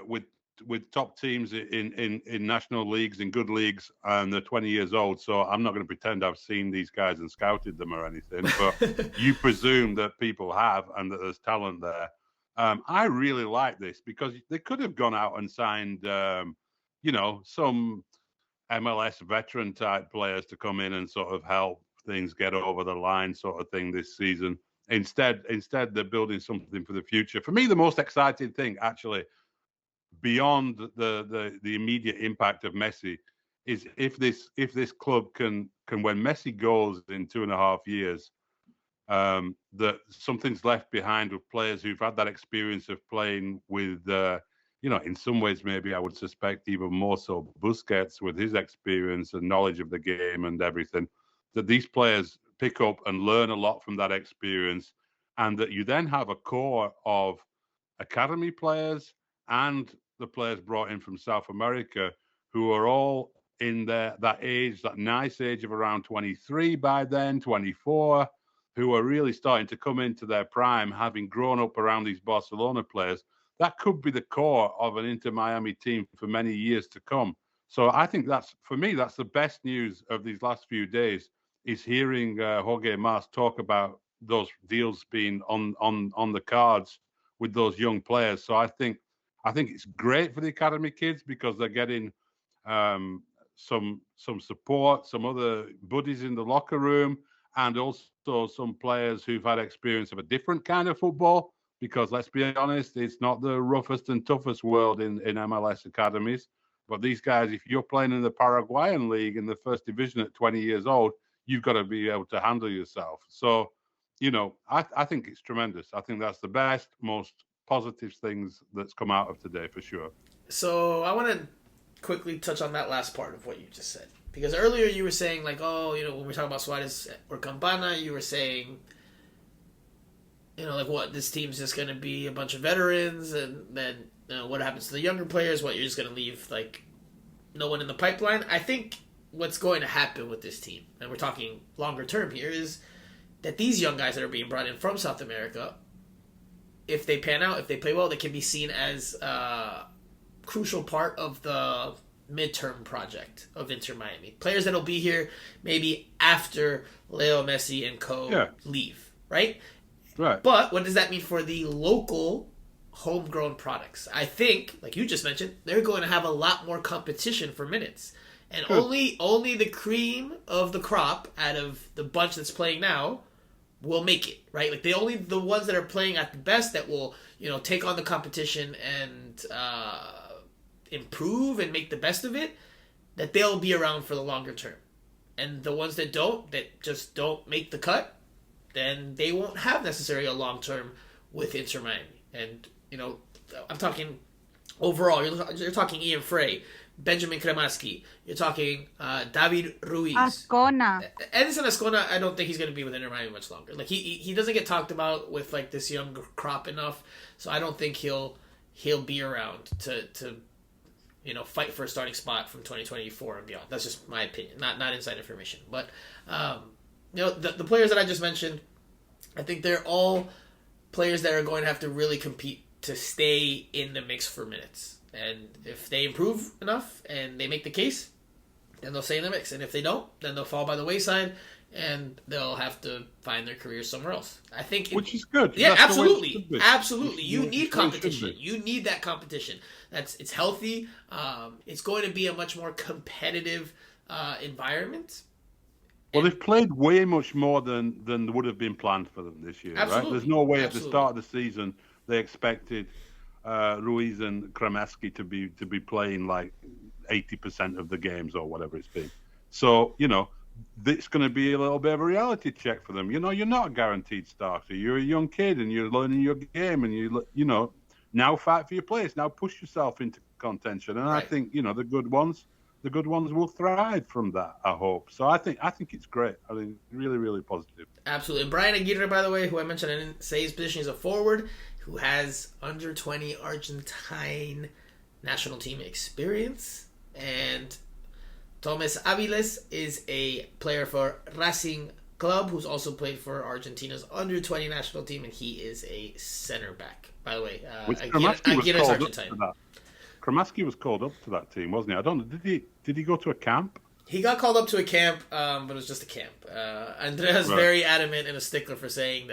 with top teams in national leagues, in good leagues, and they're 20 years old. So I'm not going to pretend I've seen these guys and scouted them or anything, but you presume that people have and that there's talent there. I really like this because they could have gone out and signed, some MLS veteran type players to come in and sort of help things get over the line sort of thing this season. Instead, they're building something for the future. For me, the most exciting thing, actually, beyond the immediate impact of Messi, is if this club can when Messi goes in 2.5 years, that something's left behind with players who've had that experience of playing with, in some ways, maybe I would suspect even more so Busquets with his experience and knowledge of the game and everything, that these players pick up and learn a lot from that experience, and that you then have a core of academy players and the players brought in from South America who are all in that age, that nice age of around 23 by then, 24, who are really starting to come into their prime, having grown up around these Barcelona players. That could be the core of an Inter Miami team for many years to come. So I think that's the best news of these last few days, is hearing Jorge Mas talk about those deals being on the cards with those young players. So I think it's great for the academy kids because they're getting some support, some other buddies in the locker room, and also some players who've had experience of a different kind of football. Because let's be honest, it's not the roughest and toughest world in MLS academies. But these guys, if you're playing in the Paraguayan league in the first division at 20 years old, you've got to be able to handle yourself. So, I think it's tremendous. I think that's the best, most positive things that's come out of today for sure. So I want to quickly touch on that last part of what you just said. Because earlier you were saying, like, when we're talking about Suarez or Campana, you were saying, like, this team's just going to be a bunch of veterans, and then what happens to the younger players? You're just going to leave, like, no one in the pipeline? I think what's going to happen with this team, and we're talking longer term here, is that these young guys that are being brought in from South America, if they pan out, if they play well, they can be seen as a crucial part of the midterm project of Inter Miami. Players that'll be here maybe after Leo Messi and co leave, right? Right. But what does that mean for the local homegrown products? I think, like you just mentioned, they're going to have a lot more competition for minutes. And only the cream of the crop out of the bunch that's playing now will make it, right? Like the ones that are playing at the best that will, take on the competition and improve and make the best of it, that they'll be around for the longer term. And the ones that just don't make the cut, then they won't have necessarily a long term with Inter Miami. And, I'm talking overall, you're talking Ian Frey, Benjamin Kremaski, you're talking David Ruiz. Ascona. Edison Ascona, I don't think he's going to be with Inter Miami much longer. Like, he doesn't get talked about with, like, this young crop enough, so I don't think he'll be around to fight for a starting spot from 2024 and beyond. That's just my opinion, not inside information. But, the players that I just mentioned, I think they're all players that are going to have to really compete to stay in the mix for minutes. And if they improve enough and they make the case, then they'll stay in the mix. And if they don't, then they'll fall by the wayside and they'll have to find their career somewhere else. I think, which is good. Yeah, That's absolutely. You need competition. You need that competition. It's healthy. It's going to be a much more competitive environment. Well, they've played way much more than would have been planned for them this year, right? There's no way at the start of the season they expected Ruiz and Kremaski to be playing like 80% of the games or whatever it's been. So, it's going to be a little bit of a reality check for them. You're not a guaranteed starter. You're a young kid and you're learning your game, and now fight for your place. Now push yourself into contention. And right. I think, the good ones, the good ones will thrive from that, I hope. So I think it's great. I think really, really positive. Absolutely. And Brian Aguirre, by the way, who I mentioned, I didn't say his position, is a forward who has under 20 Argentine national team experience. And Thomas Aviles is a player for Racing Club, who's also played for Argentina's under 20 national team, and he is a center back. By the way, Aguirre is Argentine. Kramaski was called up to that team, wasn't he? I don't know. Did he go to a camp? He got called up to a camp, but it was just a camp. Andrea's very adamant and a stickler for saying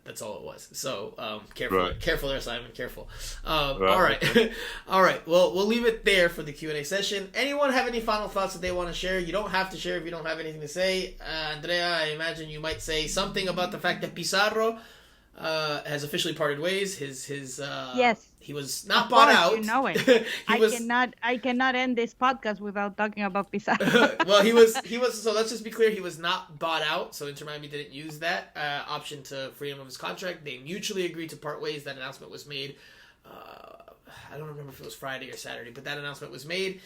that's all it was. So careful there, Simon. Careful. All right, all right. Well, we'll leave it there for the Q&A session. Anyone have any final thoughts that they want to share? You don't have to share if you don't have anything to say. Andrea, I imagine you might say something about the fact that Pizarro has officially parted ways. Yes. He was not bought out. You know it. I cannot end this podcast without talking about Pizarro. Well, he was. So let's just be clear. He was not bought out. So Inter Miami didn't use that option to free him of his contract. They mutually agreed to part ways. That announcement was made. I don't remember if it was Friday or Saturday, but that announcement was made,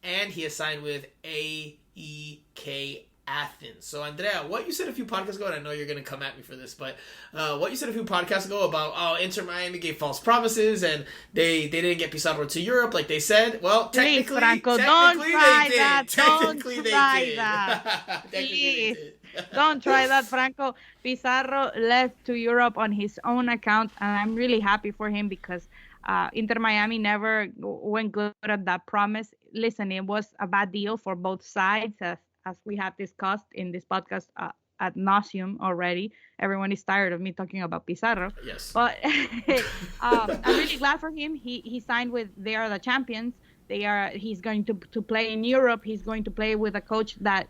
and he has signed with AEK Athens. So Andrea, what you said a few podcasts ago, and I know you're going to come at me for this, but what you said a few podcasts ago about Inter Miami gave false promises and they didn't get Pizarro to Europe like they said. Well, technically, Franco, don't try they that. did. Technically, they did. Please. Don't try that, Franco. Pizarro left to Europe on his own account, and I'm really happy for him because Inter Miami never went good at that promise. Listen, it was a bad deal for both sides, as we have discussed in this podcast ad nauseum already. Everyone is tired of me talking about Pizarro. Yes. But I'm really glad for him. He signed with They Are the Champions. He's going to play in Europe. He's going to play with a coach that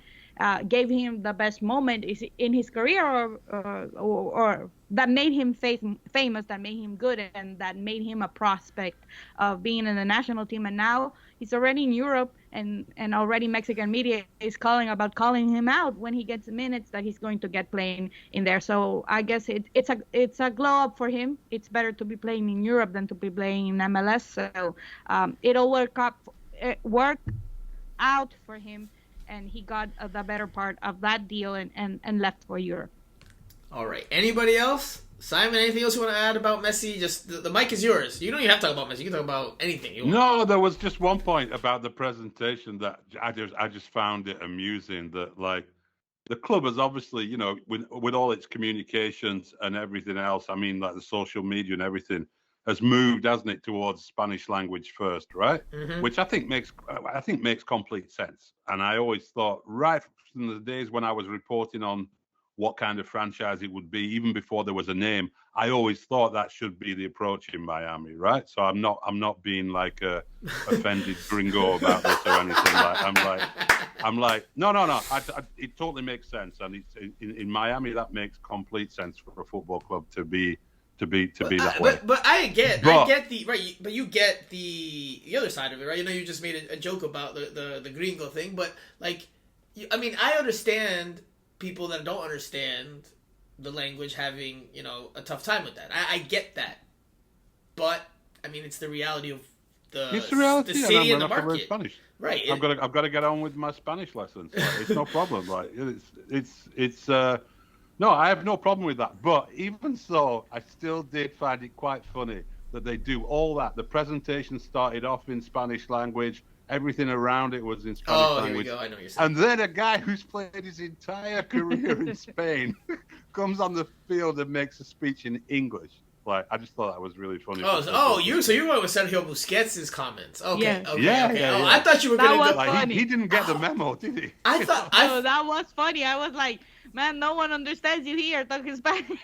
gave him the best moment in his career, or that made him famous, that made him good, and that made him a prospect of being in the national team. And now he's already in Europe, and already Mexican media is calling him out when he gets minutes that he's going to get playing in there. So I guess it's a glow up for him. It's better to be playing in Europe than to be playing in MLS. So it'll work out for him. And he got the better part of that deal and left for Europe. All right. Anybody else? Simon, anything else you want to add about Messi? Just the mic is yours. You don't even have to talk about Messi. You can talk about anything you want. No, there was just one point about the presentation that I just found it amusing that, like, the club has obviously, you know, with all its communications and everything else, I mean, like the social media and everything, has moved, hasn't it, towards Spanish language first, right? Mm-hmm. Which I think makes complete sense. And I always thought, right from the days when I was reporting on what kind of franchise it would be, even before there was a name, I always thought that should be the approach in Miami, right? So I'm not being like a offended gringo about this or anything. I'm like, no. It totally makes sense, and it's in Miami that makes complete sense for a football club to be that way. But I get the right, but you get the other side of it, right? You know, you just made a joke about the gringo thing, but like, I mean, I understand people that don't understand the language having, you know, a tough time with that. I get that, but I mean, it's the reality of the city and the market. Spanish. Right. I've got to get on with my Spanish lessons. Like, it's no problem. Like it's. No, I have no problem with that. But even so, I still did find it quite funny that they do all that. The presentation started off in Spanish language. Everything around it was in Spanish language. Here we go. I know what you're saying. And then a guy who's played his entire career in Spain comes on the field and makes a speech in English. Like, I just thought that was really funny. So you went with Sergio Busquets' comments. Okay. Yeah. Oh, I thought you were going to go. Like, he didn't get the memo, did he? I thought that was funny. I was like, man, no one understands you here talking Spanish.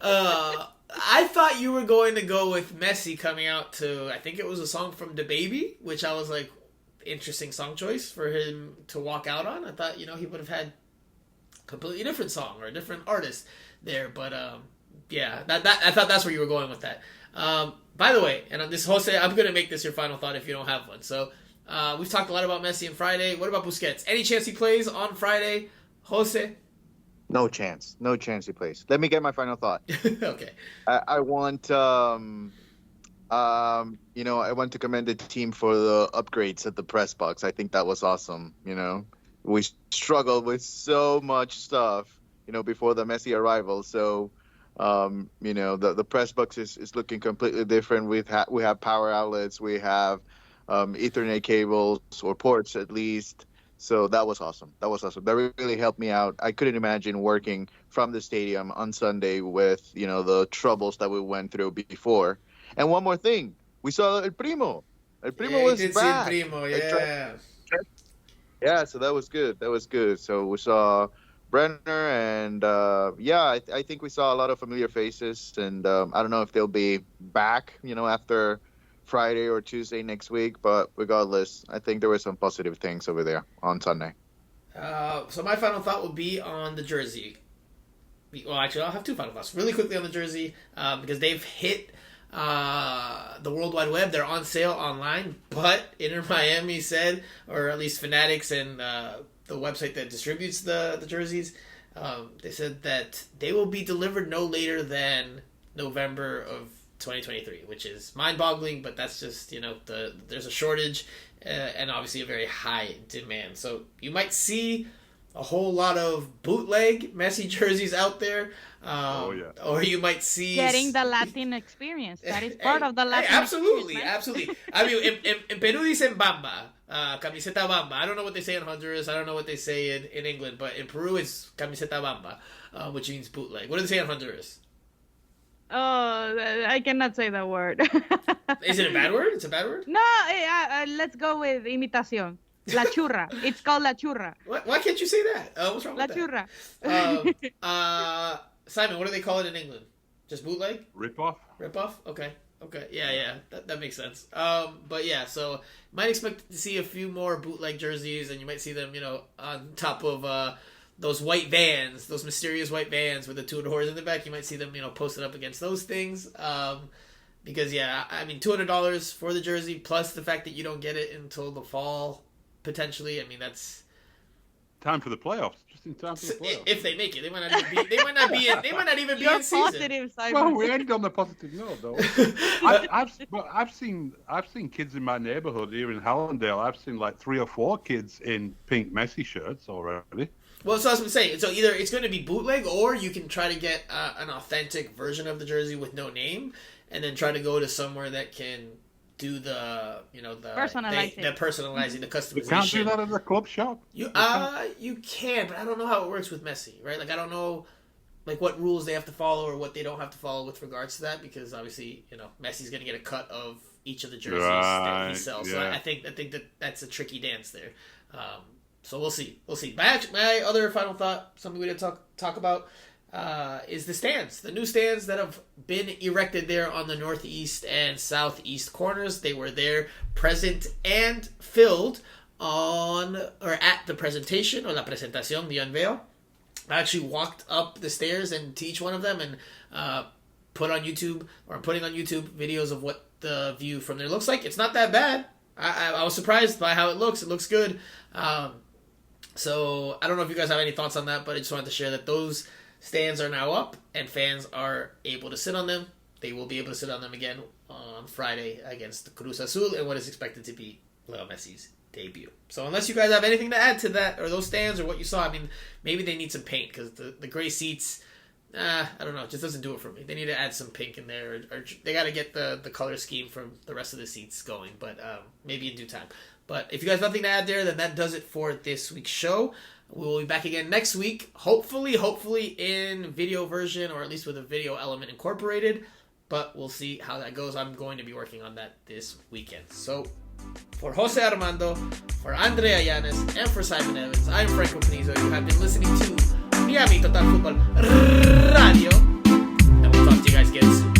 I thought you were going to go with Messi coming out to, I think it was a song from DaBaby, which I was like, interesting song choice for him to walk out on. I thought, you know, he would have had a completely different song or a different artist there. But yeah, I thought that's where you were going with that. By the way, and this Jose, I'm going to make this your final thought if you don't have one. So we've talked a lot about Messi on Friday. What about Busquets? Any chance he plays on Friday? Jose? No chance he plays. Let me get my final thought. Okay. I want I want to commend the team for the upgrades at the press box. I think that was awesome. We struggled with so much stuff, before the Messi arrival. So, the press box is looking completely different. We have power outlets, we have Ethernet cables or ports at least. So that was awesome. That really helped me out. I couldn't imagine working from the stadium on Sunday with, the troubles that we went through before. And one more thing, we saw El Primo. El Primo was back. El Primo, yeah. Yeah, so that was good. So we saw Brenner, and I think we saw a lot of familiar faces. And I don't know if they'll be back, after Friday or Tuesday next week. But regardless, I think there were some positive things over there on Sunday. So my final thought will be on the jersey. Well, actually, I'll have two final thoughts. Really quickly on the jersey, because they've hit the World Wide Web. They're on sale online, but Inter Miami said, or at least Fanatics and the website that distributes the jerseys, they said that they will be delivered no later than November of 2023, which is mind-boggling, but that's just, there's a shortage and obviously a very high demand. So you might see a whole lot of bootleg Messi jerseys out there. Or you might see getting the Latin experience. That is part of the Latin absolutely, experience. Absolutely. I mean, in Peru dicen Bamba, camiseta Bamba. I don't know what they say in Honduras. I don't know what they say in England, but in Peru it's camiseta Bamba, which means bootleg. What do they say in Honduras? Oh, I cannot say that word. Is it a bad word? It's a bad word? No, let's go with imitación. La churra. It's called la churra. Why can't you say that? What's wrong with that? La churra. Simon, what do they call it in England? Just bootleg? Rip-off? Rip-off? Okay. Yeah. That makes sense. But yeah, so might expect to see a few more bootleg jerseys, and you might see them, on top of those white vans, those mysterious white vans with the two doors in the back. You might see them, posted up against those things. Because, yeah, I mean, $200 for the jersey, plus the fact that you don't get it until the fall, potentially. I mean, that's time for the playoffs. Just in time for the playoffs. If they make it, they might not even be in season. Positive, Simon. Well, we ended on the positive note, though. I've seen kids in my neighborhood here in Hallandale. I've seen like 3 or 4 kids in pink Messi shirts already. Well, so I was saying, so either it's going to be bootleg, or you can try to get an authentic version of the jersey with no name, and then try to go to somewhere that can do the personalizing, the customization. You can't do that at the club shop. You can, but I don't know how it works with Messi, right? Like, I don't know, like, what rules they have to follow or what they don't have to follow with regards to that, because obviously, Messi's going to get a cut of each of the jerseys that he sells. Yeah. So I think that's a tricky dance there. So we'll see. My other final thought, something we didn't talk about, is the stands. The new stands that have been erected there on the northeast and southeast corners. They were there, present and filled at the presentation, or la presentación, the unveil. I actually walked up the stairs and to each one of them and putting on YouTube videos of what the view from there looks like. It's not that bad. I was surprised by how it looks. It looks good. So I don't know if you guys have any thoughts on that, but I just wanted to share that those stands are now up and fans are able to sit on them. They will be able to sit on them again on Friday against Cruz Azul in what is expected to be Lionel Messi's debut. So unless you guys have anything to add to that or those stands or what you saw, I mean, maybe they need some paint because the gray seats, I don't know, it just doesn't do it for me. They need to add some pink in there, or they got to get the color scheme from the rest of the seats going, but maybe in due time. But if you guys have nothing to add there, then that does it for this week's show. We will be back again next week, hopefully in video version, or at least with a video element incorporated. But we'll see how that goes. I'm going to be working on that this weekend. So, for Jose Armando, for Andrea Yanez, and for Simon Evans, I'm Franco Panizo. You have been listening to Miami Total Football Radio. And we'll talk to you guys again soon.